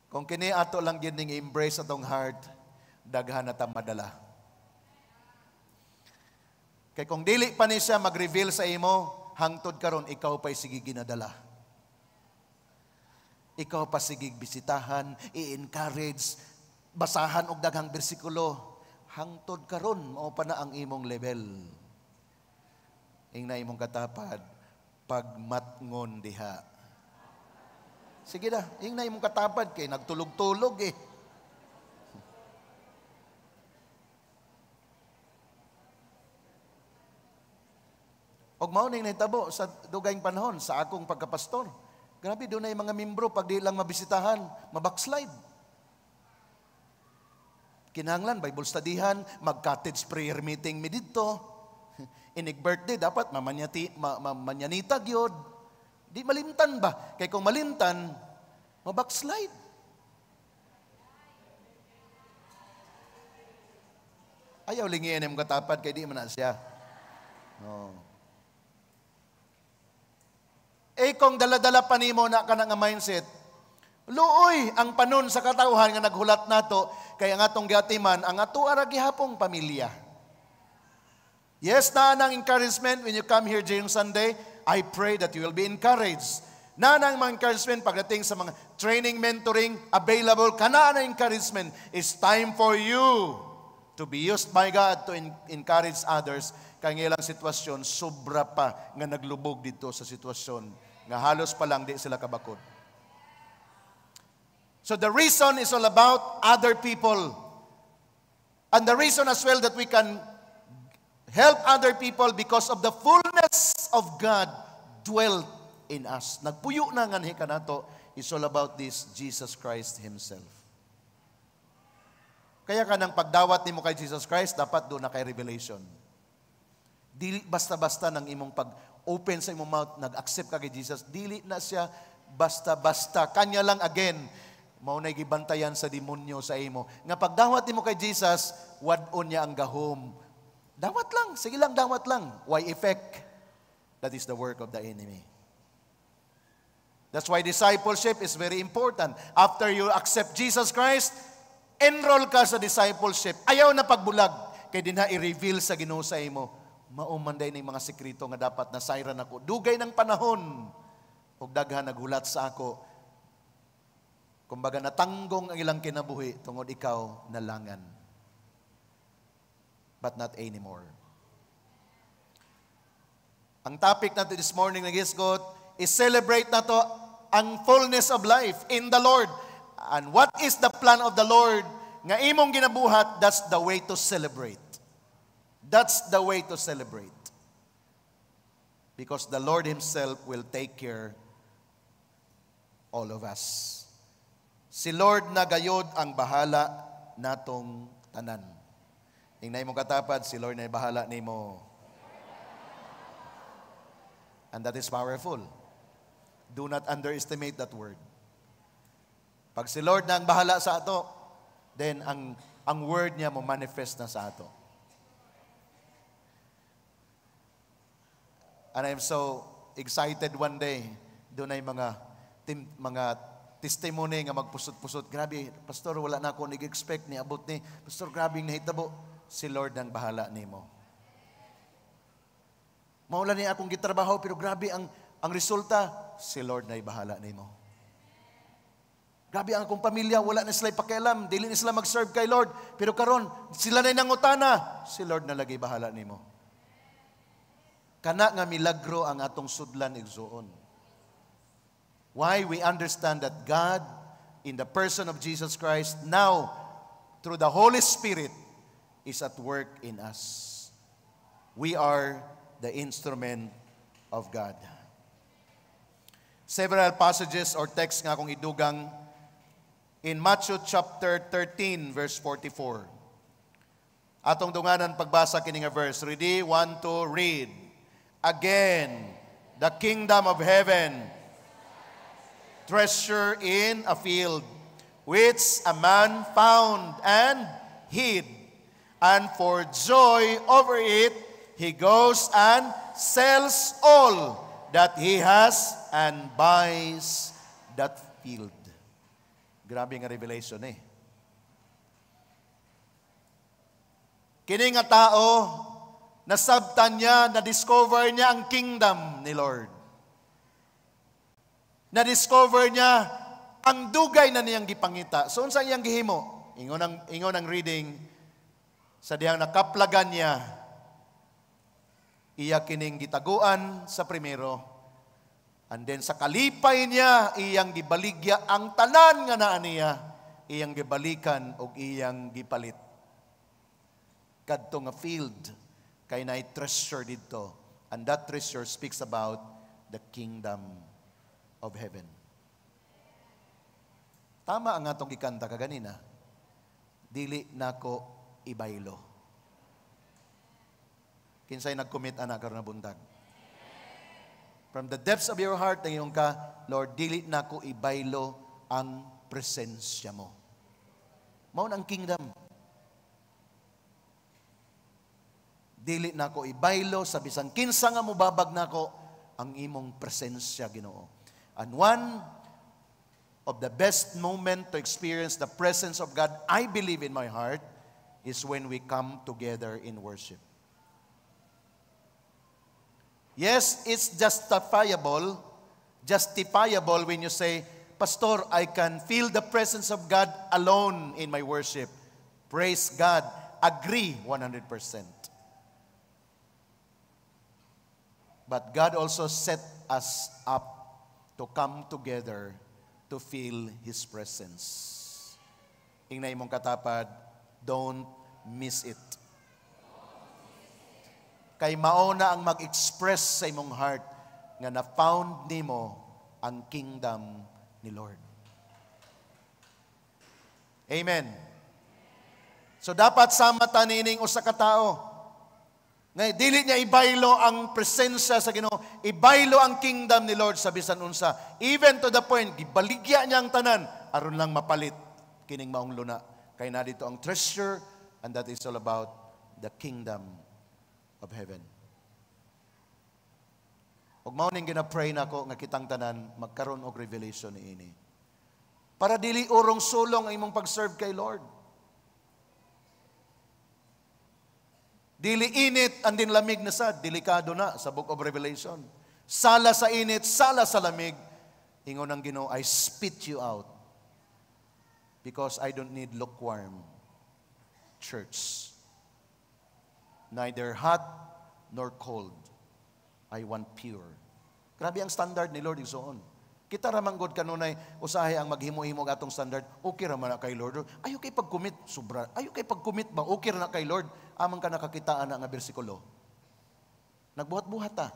Kung kini ato lang gyud ning embrace atong heart, daghan na ta madala. Kay kung dili pa ni siya mag-reveal sa imo, hangtod karon ikaw pa'y sige ginadala. Ikaw pa sige bisitahan, i-encourage, basahan og daghang bersikulo. Hangtod karon mao pa na ang imong level. Ingna imong katapad, pagmatngon diha. Sige na, ingna imong katapad kay nagtulog-tulog eh. Og mao ning nahitabo sa dugayng panahon sa akong pagkapastor. Grabe doon ay mga membro pag di lang mabisitahan, mabackslide. Kinahanglan Bible studyhan, mag-cottage prayer meeting mi didto. Inig birthday dapat mamanyanita gyud. Di malimtan ba? Kay kung malimtan, mabackslide. Ayaw lingin ang katapad kay di man na siya. No. Kung dala-dala pa nimo na ka nga mindset, luoy ang panon sa katawhan nga naghulat nato kay ang atong giatiman ang ato ara gihapong pamilya. Yes, na ang encouragement when you come here during Sunday. I pray that you will be encouraged. Na ang mga encouragement pagdating sa mga training, mentoring, available. Kana na encouragement. It's time for you to be used by God to encourage others. Kaya ng ilang sitwasyon, sobra pa nga naglubog dito sa sitwasyon. Nga halos pa lang di sila kabakod. So the reason is all about other people. And the reason as well that we can help other people because of the fullness of God dwelt in us. Nagpuyo na nga ka nato, is all about this Jesus Christ Himself. Kaya ka nang pagdawat nimo kay Jesus Christ, dapat doon na kay revelation. Dili basta-basta ng imong pag-open sa imong mouth, nag-accept ka kay Jesus, dili na siya basta-basta. Kanya lang again, mao na gibantayan sa demonyo sa imo. Nga pagdawat nimo kay Jesus, wad-on niya ang gahom. Dawat lang, sige lang, dawat lang. Why effect? That is the work of the enemy. That's why discipleship is very important. After you accept Jesus Christ, enroll ka sa discipleship. Ayaw na pagbulag. Kaya din i-reveal sa Ginoo sa imo. Maumanday ng mga sekreto nga dapat nasayran ako. Dugay ng panahon. Ug daghan naghulat sa ako. Kumbaga natanggong ang ilang kinabuhi tungod ikaw nalangan. But not anymore. Ang topic natin this morning na gisgot is celebrate nato ang fullness of life in the Lord. And what is the plan of the Lord? Nga imong ginabuhat, that's the way to celebrate. That's the way to celebrate. Because the Lord Himself will take care all of us. Si Lord na gayod ang bahala natong tanan. Ingnay mong katapad, si Lord na bahala nimo. And that is powerful. Do not underestimate that word. Pag si Lord na ang bahala sa ato, then ang word niya mo manifest na sa ato. And I'm so excited one day, doon ay mga testimony nga magpusot-pusot. Grabe, Pastor, wala na ako nag-expect ni abot ni. Pastor, grabe nahitabo. Si Lord ang bahala nimo. Maula niya akong gitrabaho, pero grabe ang resulta, si Lord na bahala nimo. Grabe ang akong pamilya, wala na sila pakialam, dili na sila mag-serve kay Lord, pero karon sila na nangutana, si Lord na lagi bahala nimo. Kana nga milagro ang atong sudlan igsuon. Why? We understand that God, in the person of Jesus Christ, now, through the Holy Spirit, is at work in us. We are the instrument of God. Several passages or texts nga akong idugang in Matthew chapter 13 verse 44. Atong dunganan pagbasa kini nga verse. Ready? 1, 2, read. Again, the kingdom of heaven, treasure in a field, which a man found and hid. And for joy over it, he goes and sells all that he has and buys that field. Grabe nga revelation eh. Kini nga tao, nasabtan niya, na-discover niya ang kingdom ni Lord. Na-discover niya ang dugay na niyang gipangita. So, unsa iyang gihimo? Ingon ang reading, sa diyang nakaplagan niya, iya kining gitaguan sa primero. And then sa kalipay niya, iyang gibaligya ang tanan nga naa niya, iyang gibalikan o iyang gipalit. Kadto nga field, kay na treasure dito. And that treasure speaks about the kingdom of heaven. Tama ang atong gikanta kaganina. Dili nako ibaylo. Kinsay nag-commit anak karon na buntag. From the depths of your heart, ngayon ka, Lord, dili nako ibaylo ang presensya mo. Mao ang kingdom. Dili nako ibaylo sa bisan kinsa nga mobabag nako ang imong presensya, Ginoo. And one of the best moment to experience the presence of God, I believe in my heart, is when we come together in worship. Yes, it's justifiable when you say, Pastor, I can feel the presence of God alone in my worship. Praise God. Agree 100%. But God also set us up to come together to feel His presence. Ingnay mong katapad, don't miss it. Kay mauna ang mag-express sa imong heart nga na-found nimo ang kingdom ni Lord. Amen. So dapat sama ta nining usa ka tawo. Ngay dili niya ibaylo ang presensya sa Ginoo, ibaylo ang kingdom ni Lord sa bisan unsa. Even to the point gibaligya niya ang tanan aron lang mapalit kining maong luna. Kay na dito ang treasure, and that is all about the kingdom of heaven. Ug mao ning gina-pray nako nga kitang tanan magkaroon og revelation niini. Para dili urong sulong ang imong pag-serve kay Lord. Dili init ang dinlamig na sad, delikado na sa Book of Revelation. Sala sa init, sala sa lamig. Ingon ang Ginoo, I spit you out because I don't need lukewarm church. Neither hot nor cold. I want pure. Grabe ang standard ni Lord igsoon. Kita ramang God kanunay usahay ang maghimo-himo atong standard. Okay ra man na kay Lord. Ayo kay pag-commit sobra. Ayo kay pag-commit ba okay ra na kay Lord. Amang ka nakakitaan na nga bersikulo. Nagbuhat-buhat ta.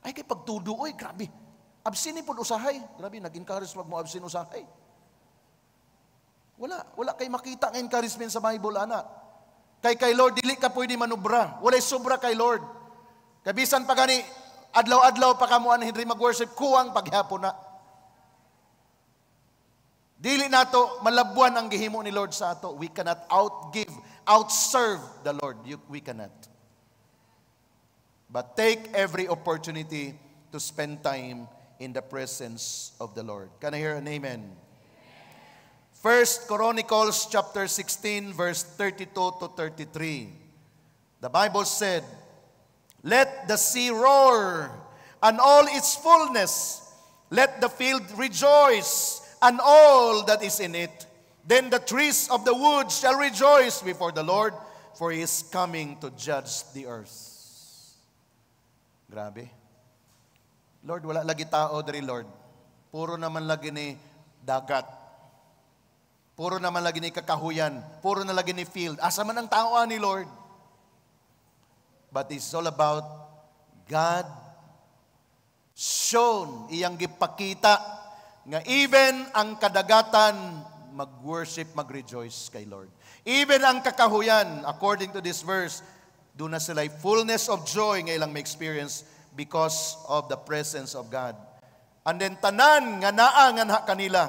Ay kay pagtudo oy grabe. Absini pud usahay. Grabe nag-encourage wag mo absin usahay. Wala kay makita nga encouragement sa Bible ana. Kay Lord dili ka pwede manubra. Walay sobra kay Lord. Kabisan pa gani adlaw-adlaw pa kamo Henry mag-worship kuwang paghapon na. Dili nato malabuan ang gihimo ni Lord sa ato. We cannot outserve the Lord. We cannot. But take every opportunity to spend time in the presence of the Lord. Can I hear an amen? 1 Chronicles chapter 16 verse 32 to 33. The Bible said, let the sea roar and all its fullness. Let the field rejoice and all that is in it. Then the trees of the wood shall rejoice before the Lord, for He is coming to judge the earth. Grabe. Lord, wala lagi tao diri, Lord. Puro naman lagi ni dagat. Puro naman lagi ni kakahuyan. Puro na lagi ni field. Asa man ang tao ni Lord? but it's all about God shown, iyang gipakita, nga even ang kadagatan, mag-worship, mag-rejoice kay Lord. Even ang kakahuyan, according to this verse, doon na sila fullness of joy nga ilang may experience because of the presence of God. And then tanan nga naa nga na kanila,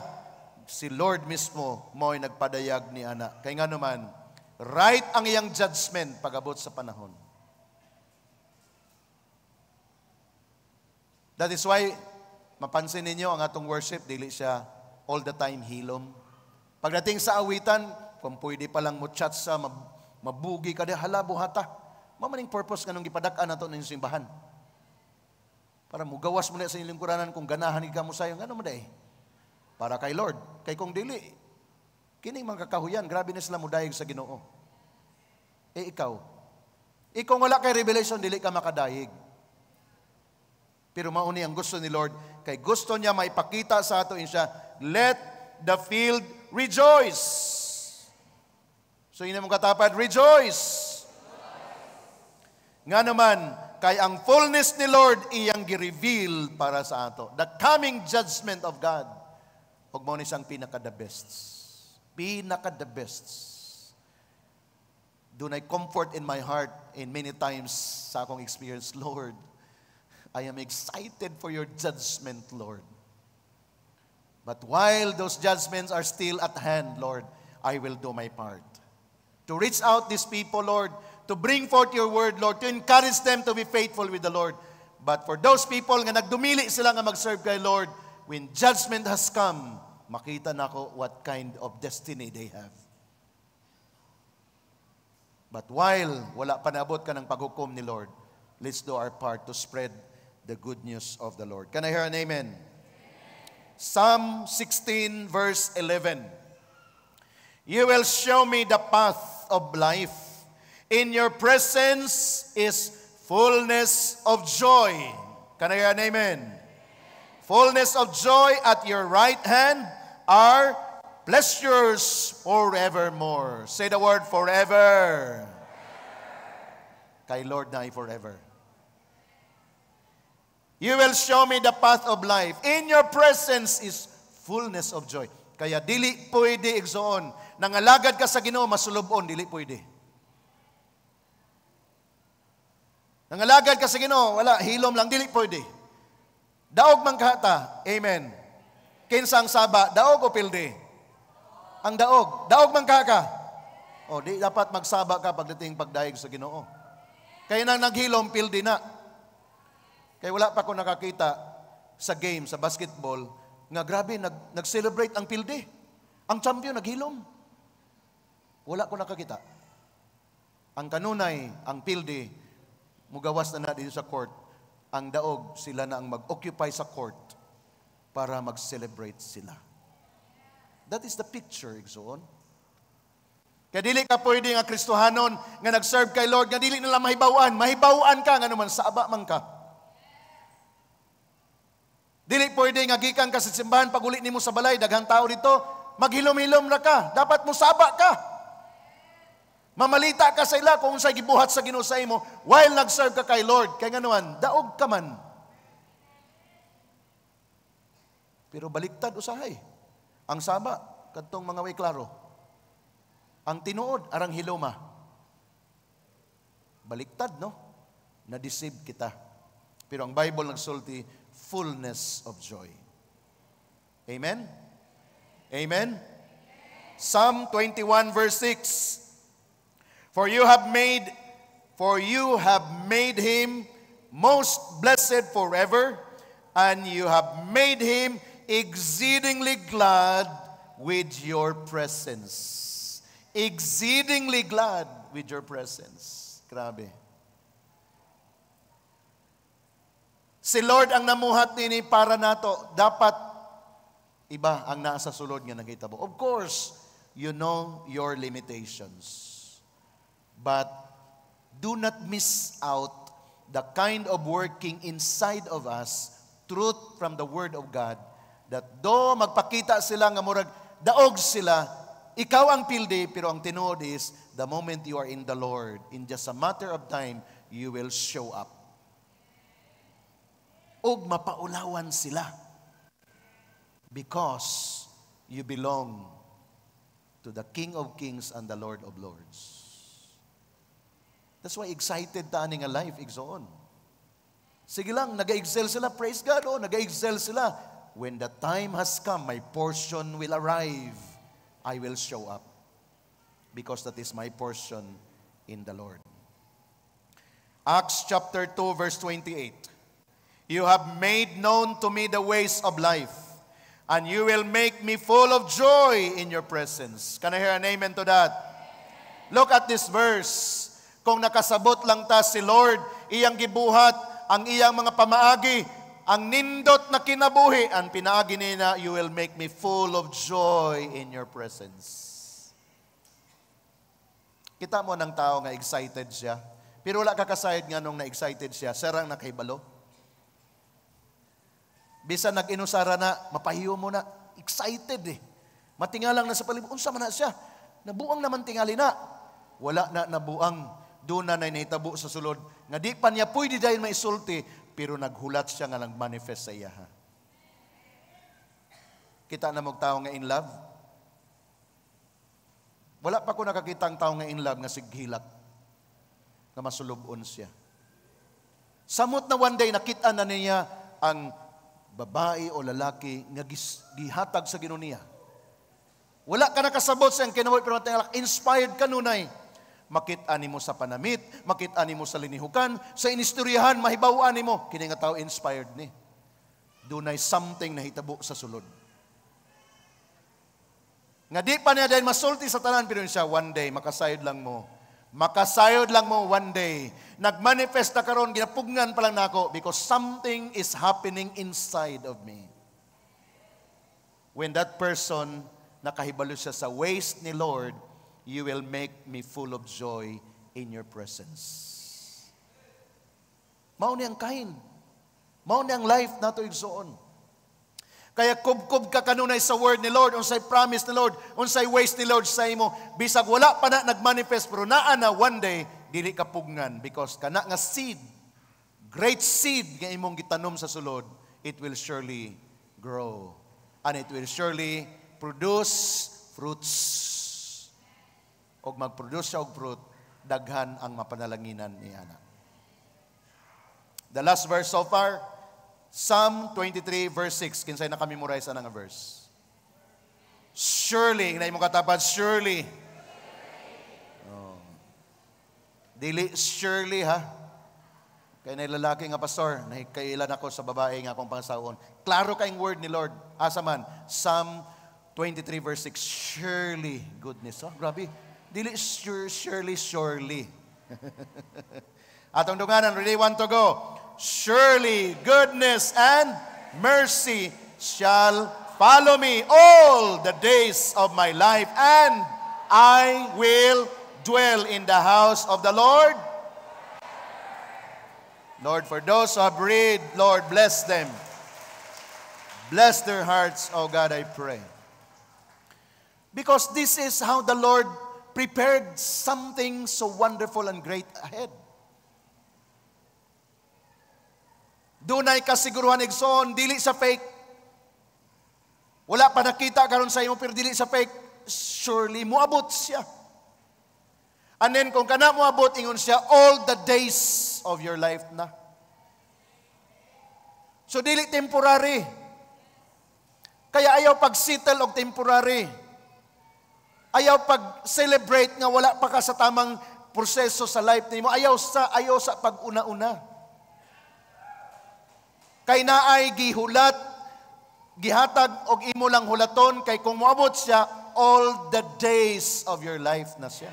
si Lord mismo mo'y nagpadayag ni ana. Kay nga naman, right ang iyang judgment pag-abot sa panahon. That is why, mapansin ninyo, ang atong worship, dili siya all the time hilom. Pagdating sa awitan, kung pwede palang mo-chat sa, mabugi ka di, hala, buhata. Mamaning purpose ka nung ipadak-an na ito ng simbahan. Para mugawas mo na sa inyong lingkuranan kung ganahan ka mo sayo. Ano mo na Para kay Lord. Kay kung dili, kining mga kakahuyan, grabe na sila mudayag sa Ginoo. Ikaw wala kay revelation, dili ka makadayig. Pero mauni ang gusto ni Lord, kay gusto niya maipakita sa ato siya, let the field rejoice. So yun mong katapat, rejoice. Nga naman, kay ang fullness ni Lord, iyang gi-reveal para sa ato. The coming judgment of God. Huwag mo ni siyang pinaka-the best. Pinaka-the best. Doon ay comfort in my heart in many times sa akong experience, Lord, I am excited for your judgment, Lord. But while those judgments are still at hand, Lord, I will do my part. To reach out these people, Lord, to bring forth your word, Lord, to encourage them to be faithful with the Lord. But for those people nga nagdumili sila nga mag-serve kay Lord, when judgment has come, makita na ko what kind of destiny they have. But while wala pa naabot ka ng paghukom ni Lord, let's do our part to spread the good news of the Lord. Can I hear an amen? Psalm 16 verse 11. You will show me the path of life. In your presence is fullness of joy. Can I hear an amen? Fullness of joy at your right hand are pleasures forevermore. Say the word forever. Kay Lord na ay forever. You will show me the path of life. In your presence is fullness of joy. Kaya dili pwede igsoon. Nangalagad ka sa Ginoo, masulubon, dili pwede. Nangalagad ka sa Ginoo, wala, hilom lang, dili pwede. Daog man kahata, amen. Kinsa ang saba, daog o pilde? Ang daog. Daog man ka. O, di dapat magsaba ka pagdating pagdaig sa Ginoo. Kaya nang naghilom, pilde na. Kaya wala pa ko nakakita sa game, sa basketball, nga grabe, nag-celebrate ang pilde. Ang champion, naghilom. Wala ko nakakita. Ang kanunay, ang pilde, mugawas na dito sa court. Ang daog, sila na ang mag-occupy sa court para mag-celebrate sila. That is the picture, igsoon. Kaya dili ka pwede nga Kristohanon nga nag-serve kay Lord, nga dili nila mahibawan. Mahibawan ka, nga naman, saba man ka. Dili pwede nga gikan ka sa simbahan, pag uli nimo sa balay, daghang tao dito, maghilom-hilom na ka. Dapat mo saba ka. Mamalita ka sa ila kung sa'y gibuhat sa Ginoo sa imo while nag-serve ka kay Lord. Kaya nga naman, daog ka man. Pero baliktad usahay. Ang saba, kadtong mga way klaro. Ang tinuod, arang hiloma. Baliktad, no? Na-deceive kita. Pero ang Bible nagsulti, fullness of joy. Amen? Amen? Psalm 21 verse 6. For you have made him most blessed forever, and you have made him exceedingly glad with your presence. Exceedingly glad with your presence. Grabe. Si Lord ang namuhat nini para nato. Dapat iba ang nasa sulod nga nagitabo. Of course, you know your limitations. But do not miss out the kind of working inside of us, truth from the Word of God, that do magpakita sila nga murag daog sila, ikaw ang pilde, pero ang tinuod is, the moment you are in the Lord, in just a matter of time, you will show up. Og mapaulawan sila because you belong to the King of Kings and the Lord of Lords. That's why excited ta ani nga life igsoon. Sige lang, nag-excel sila, praise God, nag-excel sila. When the time has come, my portion will arrive. I will show up. Because that is my portion in the Lord. Acts chapter 2 verse 28. You have made known to me the ways of life, and you will make me full of joy in your presence. Can I hear an amen to that? Look at this verse. Kung nakasabot lang ta si Lord, iyang gibuhat, ang iyang mga pamaagi, ang nindot na kinabuhi, ang pinaagi nina, you will make me full of joy in your presence. Kita mo ng tao nga excited siya, pero wala kakasayad nga nung na-excited siya, sarang nakahibalo. Bisa nag-inusara na, mapahiyo mo na, excited eh. Matingalang na sa palibot, unsa man na siya, nabuang naman tingali na. Wala na nabuang, doon na naitabo sa sulod. Nga di pa niya pwede dahil maisulti, pero naghulat siya nga nag-manifest sa iya. Kita na mong tao nga in love? Wala pa ko nakakita ang tao nga in love nga sighilak, nga masulubon siya. Samot na one day, nakita na niya ang babae o lalaki nga gihatag sa Ginoo niya. Wala ka nakasabot sa ang kinabuhi, pero inspired ka nunay. Makita nimo sa panamit, makita nimo sa linihukan, sa inistoryahan, mahibawaan nimo. Kini nga tao inspired ni. Dunay something na hitabo sa sulod. Nga di pa niya dahil masulti sa tanan, pero siya, one day, makasayod lang mo. Makasayod lang mo one day. Nagmanifest na karon, ginapugnan pa lang nako because something is happening inside of me. When that person, nakahibalo siya sa ways ni Lord, you will make me full of joy in your presence. Mao ni ang kain. Mao ni ang life nato igsoon. Kaya kubkub ka kanunay sa word ni Lord, unsay promise ni Lord, unsay ways ni Lord sa imo. Bisag wala pa na nagmanifest, pero naa na one day, dili ka pugnan. Because kana nga seed, great seed nga imong gitanom sa sulod, it will surely grow. And it will surely produce fruits. Og mag-produce siya og fruit, daghan ang mapanalanginan ni ana. The last verse so far, Psalm 23 verse 6. Kinsay nakamemorize ana nga verse? Surely, inay mo katapat, surely. Oh. Dili surely ha. Kaya na lalaki nga pastor, nahikailan ako sa babae nga akong pangsaon. Klaro kayong word ni Lord. Asa man? Psalm 23 verse 6. Surely goodness. Oh, grabe. Dili surely. Atong dunganan, ready, want to go. Surely goodness and mercy shall follow me all the days of my life, and I will dwell in the house of the Lord. Lord, for those who have read, Lord, bless them. Bless their hearts, oh God, I pray. Because this is how the Lord prepared something so wonderful and great ahead. Dunay kasiguruhan igsoon, dili sa fake. Wala pa nakita karon sa imo, pero dili sa fake. Surely moabot siya. And then kung kana moabot, ingon siya, all the days of your life na. So dili temporary. Kaya ayaw pag-settle og temporary. Ayaw pag-celebrate nga wala pa ka sa tamang proseso sa life nimo. Ayaw sa pag-una-una. Kay naay gihulat, gihatag og imo lang hulaton, kay kung moabot siya, all the days of your life na siya.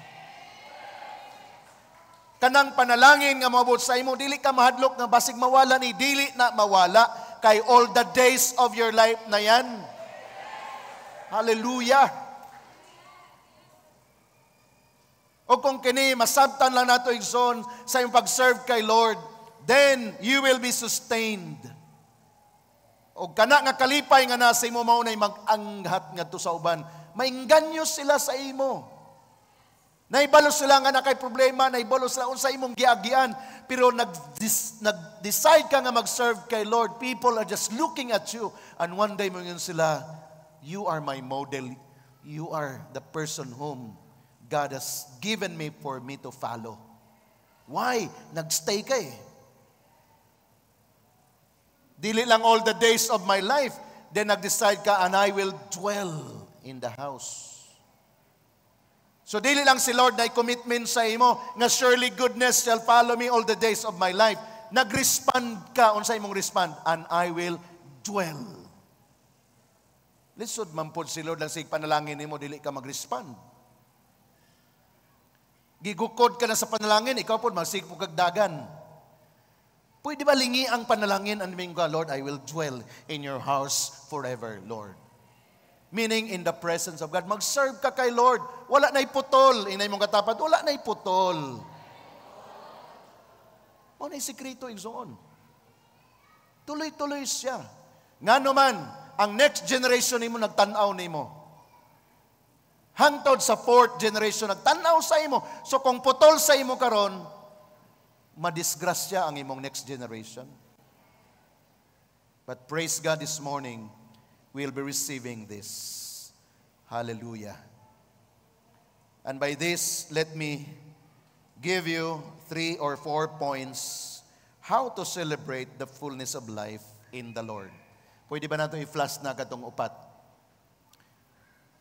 Kanang panalangin nga moabot sa imo, dili ka mahadlok nga basig mawala ni, dili na mawala, kay all the days of your life na yan. Hallelujah! O kung kini, masabtan lang nato igsoon sa iyong pag-serve kay Lord, then you will be sustained. O kana nga kalipay nga nasa imo, maunay mag-anghat nga to sa uban. Mainganyo sila sa imo. Naibalo sila nga na kay problema, naibalo sila sa imong giagian. pero nag-decide ka nga mag-serve kay Lord. People are just looking at you. And one day mo yun sila, you are my model. You are the person whom God has given me for me to follow. Why? Nagstay ka eh. Dili lang all the days of my life. Then nag-decide ka, and I will dwell in the house. So dili lang si Lord na i-commitment sa imo nga surely goodness shall follow me all the days of my life. Nag-respond ka, unsa imong respond? And I will dwell. Lisod man pod si Lord lang sa panalangin nimo, dili ka mag-respond. Gigukod ka na sa panalangin, ikaw pod magsigpo kag dagan. Pwede ba lingi ang panalangin and ming God, Lord, I will dwell in your house forever, Lord. Meaning, in the presence of God. Mag-serve ka kay Lord. Wala na iputol. Inay mong katapat, wala na iputol. Ano na sikreto, igsoon. Tuloy-tuloy siya. Nga naman, ang next generation nimo nagtanaw nimo. Hangtod sa fourth generation, nagtanaw sa imo. So kung putol sa imo karon, madisgrasya ang imong next generation. But praise God this morning, we'll be receiving this. Hallelujah. And by this, let me give you 3 or 4 points how to celebrate the fullness of life in the Lord. Pwede ba natin i-flash na katong upat?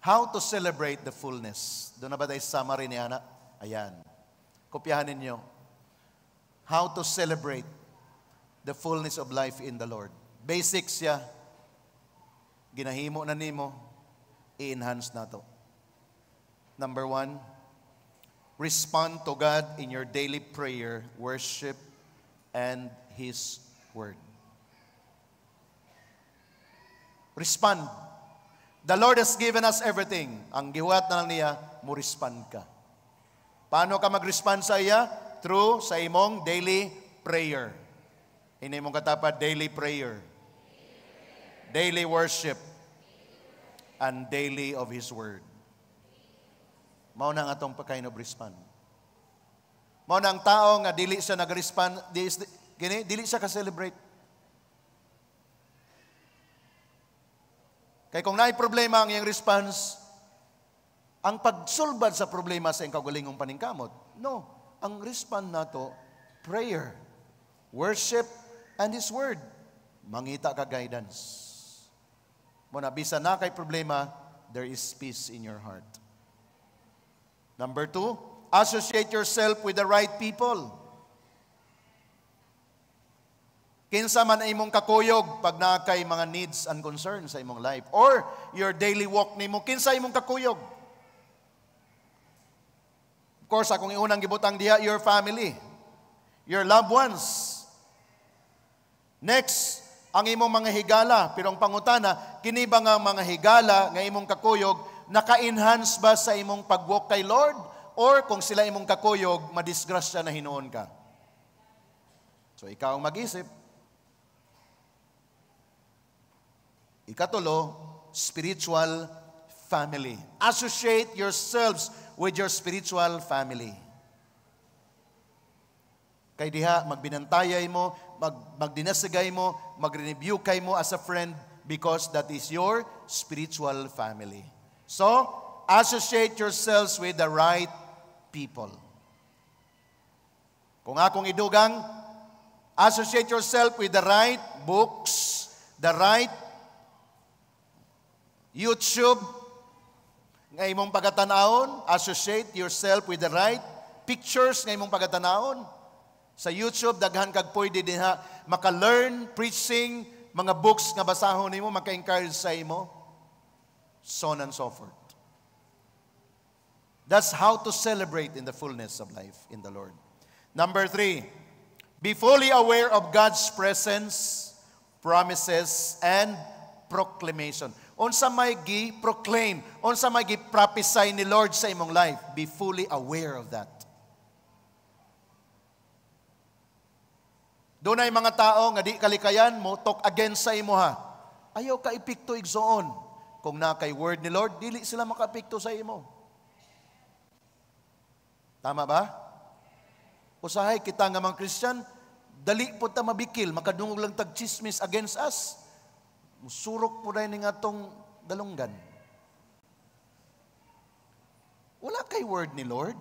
How to celebrate the fullness. Doon na ba tayo summary ni Ana? Ayan. Kopyahan ninyo. How to celebrate the fullness of life in the Lord. Basics siya. Ginahimo na nimo, i-enhance na to. Number 1, respond to God in your daily prayer, worship, and His Word. Respond. The Lord has given us everything. Ang giwat na lang niya, mo respond ka. Paano ka mag-respond sa iya? Through sa imong daily prayer. Ini mong katapat, daily prayer. Daily worship, and daily of His Word. Mao na ang atong kind of respond. Mao na ang tao nga dili siya nag-respond, dili siya ka-celebrate. Kaya kung naay problema ang iyang response, ang pagsulbad sa problema sa iyang kaugalingong paningkamot. No, ang respond nato, prayer, worship, and His Word. Mangita ka guidance. Muna, bisa na kay problema, there is peace in your heart. Number 2, associate yourself with the right people. Kinsa man imong kakuyog pag naa kay mga needs and concerns sa imong life. Or your daily walk nimo, kinsa imong kakuyog. Of course, akong iunang gibutang diha, your family, your loved ones. Next, ang imong mga higala, pero ang pangutana, kini ba nga mga higala nga imong kakuyog, naka-enhance ba sa imong pag-walk kay Lord? Or kung sila imong kakuyog, madisgrasya na hinuon ka? So ikaw ang mag-isip. Ikatulo, spiritual family. Associate yourselves with your spiritual family. Kay diha, magbinantayay mo, magdinasigay mo, mag-review kay mo as a friend because that is your spiritual family. So, associate yourselves with the right people. Kung akong idugang, associate yourself with the right books, the right YouTube, nga imong pagatanawon, associate yourself with the right pictures nga imong pagatanawon. Sa YouTube, daghan kag pwede diha maka-learn, preaching, mga books nga basahon nimo, maka-encourage sa imo, so on and so forth. That's how to celebrate in the fullness of life in the Lord. Number 3, be fully aware of God's presence, promises, and proclamation. Unsa may gi-proclaim, unsa may gi-prophesy ni Lord sa imong life, be fully aware of that. Doon ay mga tao nga di kalikayan mo, talk against sa imo ha. Ayaw ka ipikto igsoon. Kung na kay word ni Lord, dili sila makapikto sa imo. Tama ba? Usahay kita nga mga Christian, dali po ta mabikil, makadungog lang tag chismis against us. Musurok po dahil nga itong dalunggan. Wala kay word ni Lord.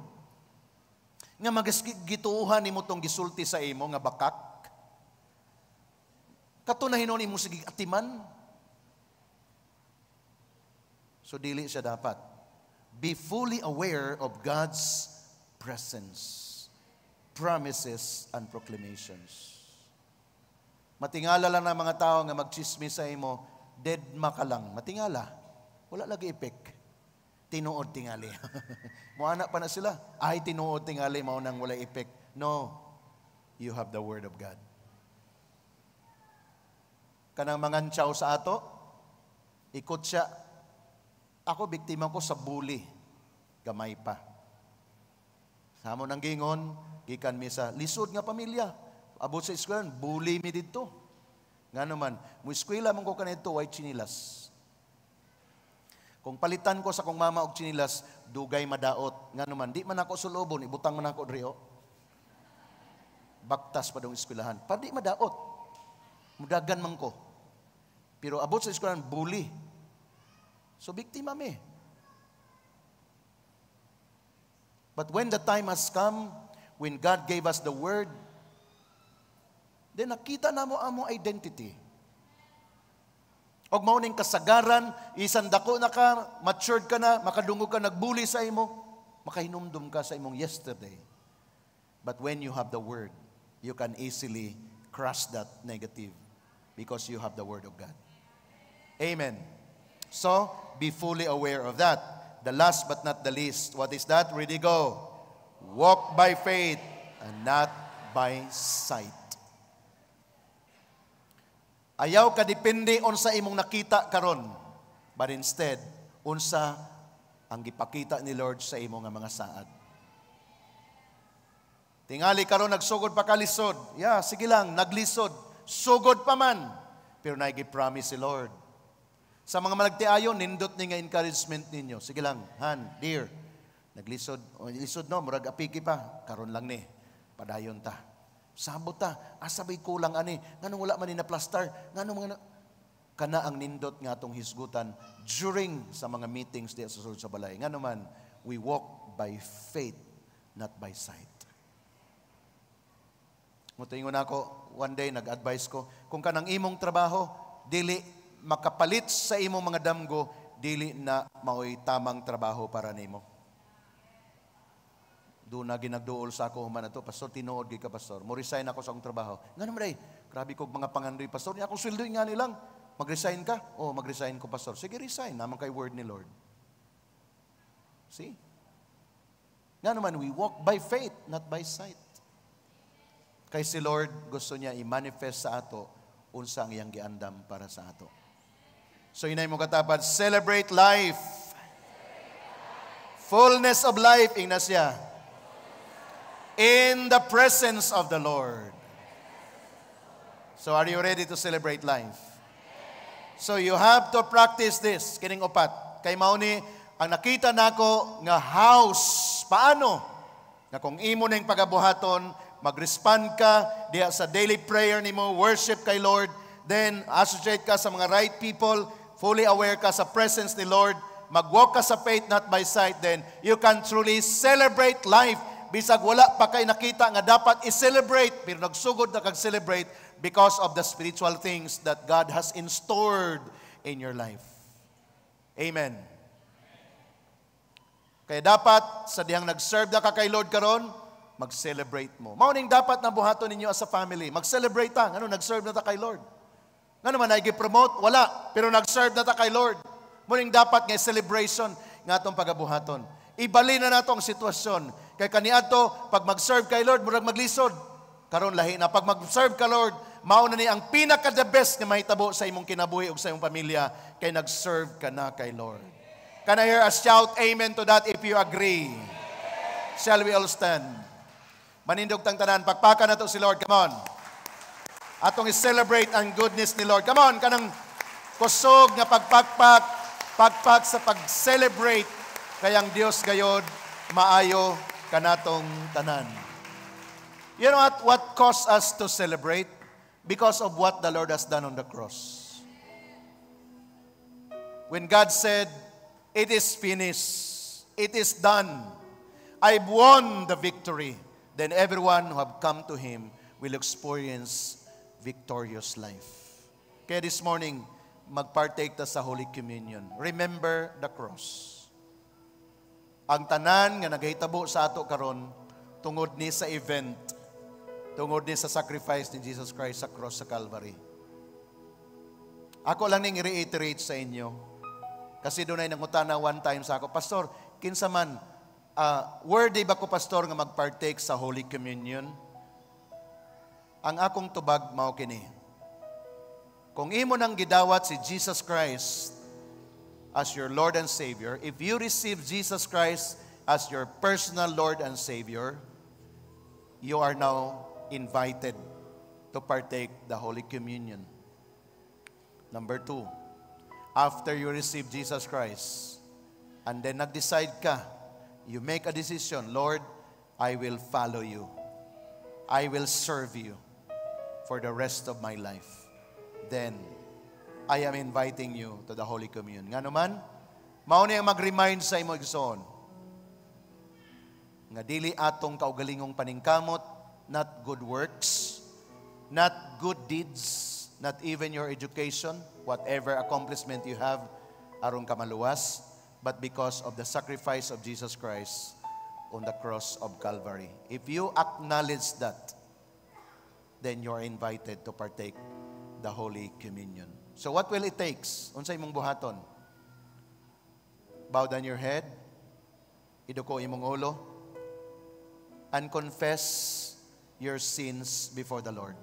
Nga magituuhan ni mo itong gisulti sa imo nga bakak. Katunahin ni mo sige atiman. So dili siya dapat. Be fully aware of God's presence, promises, and proclamations. Matingala lang ng mga tao nga magchismis sa imo, dead maka lang. Matingala. Wala lagi epek. Tinuod tingali. Muana pa na sila. Ay, tinuod tingali, maunang wala epek. No. You have the Word of God. Kanang mangantsaw sa ato, ikot siya. Ako, biktima ko sa bully. Gamay pa. Sa mo nang gingon, gikan mi sa lisod nga pamilya. Abot sa eskwelahan, bully mi dito. Nga naman, mo eskwela man ko kanito, white chinilas. Kung palitan ko sa kong mama og chinilas, dugay madaot. Nga naman, di man ako sulobon, ibutang man ako drio. Baktas pa dong eskwelahan. Pa di madaot. Mudagan man ko. Pero abot sa eskwelahan, bully. So, biktima mi. But when the time has come, when God gave us the word, then nakita na mo ang identity. Og mao ning kasagaran, isan dako na ka, matured ka na, makadungog ka, nagbuli sa imo, makahinumdum ka sa imong yesterday. But when you have the word, you can easily crush that negative because you have the word of God. Amen. So, be fully aware of that. The last but not the least, what is that? Ready, go. Walk by faith and not by sight. Ayaw ka depende unsa imong nakita karon, but instead unsa ang gipakita ni Lord sa imo nga mga saad. Tingali karon nagsugod pa ka lisod. Yeah, sige lang, naglisod. Sugod pa man. Pero nagi-promise si Lord. Sa mga malagtiayon, nindot ni nga encouragement ninyo. Sige lang, Han, dear, naglisod. O, lisod no, murag apiki pa. Karon lang ni, padayon ta. Sabot ta, asabay kulang ani. Nganong wala man ni na plaster? Nganong mga kana ang nindot nga atong hisgutan during sa mga meetings diya sa sulod sa balay. Nga naman, we walk by faith, not by sight. Mutingon ako, one day nag-advise ko, kung kanang imong trabaho, dili makapalit sa imong mga damgo, dili na mao'y tamang trabaho para nimo. Doon na ginagduol sa ako human na to, Pastor, tinuod ka, Pastor. Mo resign ako sa akong trabaho. Nga naman ay, grabe kong mga pangandoy, Pastor. Niya akong sweldo nga nilang. Mag-resign ka? O, mag-resign ko, Pastor. Sige, resign. Naman kay word ni Lord. See? Nga naman, we walk by faith, not by sight. Kay si Lord, gusto niya i-manifest sa ato unsa ang iyang giandam para sa ato. So, inay mo katapad, celebrate life. Fullness of life, ingnas siya. In the presence of the Lord. So, are you ready to celebrate life? So, you have to practice this. Kining upat. Kay mauni, ang nakita nako nga house. Paano? Na kung imo na yung pagabuhaton, mag-respond ka diya sa daily prayer nimo, worship kay Lord, then associate ka sa mga right people, fully aware ka sa presence ni Lord, mag-walk ka sa faith, not by sight, then you can truly celebrate life. Bisag wala pa kay nakita nga dapat i-celebrate, pero nagsugod na kag-celebrate because of the spiritual things that God has instaured in your life. Amen. Kaya dapat, sa dihang nag-serve na ka kay Lord karon, mag-celebrate mo. Mauning dapat na buhaton ninyo as a family. Mag-celebrate ta. Ano, nag-serve na ta kay Lord. Nga naman, nag-promote? Wala. Pero nag-serve na ta kay Lord. Mauning dapat nga celebration nga itong pagabuhaton. Ibali na nato ang sitwasyon. Kay kaniadto, pag mag-serve kay Lord, murag maglisod. Karon lahi na. Pag mag-serve ka Lord, mauna ni ang pinaka-the best na mahitabo sa imong kinabuhi o sa imong pamilya, kay nag-serve ka na kay Lord. Can I hear a shout amen to that if you agree? Shall we all stand? Manindog tang tanan, pakpakan na to si Lord. Come on. Atong i-celebrate ang goodness ni Lord. Come on, kanang kusog nga pagpak sa pag-celebrate kayang Dios gayod maayo kanatong tanan. You know what caused us to celebrate? Because of what the Lord has done on the cross. When God said, it is finished, it is done, I've won the victory, then everyone who have come to Him will experience victorious life. Kaya this morning, magpartake ta sa Holy Communion. Remember the cross. Ang tanan nga nagahitabo sa ato karon tungod ni sa event, tungod ni sa sacrifice ni Jesus Christ sa cross sa Calvary. Ako lang ning i-reiterate sa inyo, kasi doon ay nangutana one time sa ako, Pastor, kinsa man, worthy ba ko, Pastor, nga magpartake sa Holy Communion? Ang akong tubag mao kini. Kung imo nang gidawat si Jesus Christ as your Lord and Savior, if you receive Jesus Christ as your personal Lord and Savior, you are now invited to partake the Holy Communion. Number 2, after you receive Jesus Christ, and then nag-decide ka, you make a decision, Lord, I will follow you. I will serve you for the rest of my life. Then, I am inviting you to the Holy Communion. Nga naman, mao ni ang mag-remind sa imo igsoon nga dili atong kaugalingong paningkamot, not good works, not good deeds, not even your education, whatever accomplishment you have aron ka maluwas, but because of the sacrifice of Jesus Christ on the cross of Calvary. If you acknowledge that, then you are invited to partake the Holy Communion. So what will it takes? Unsay imong buhaton? Bow down your head, iduko imong ulo, and confess your sins before the Lord.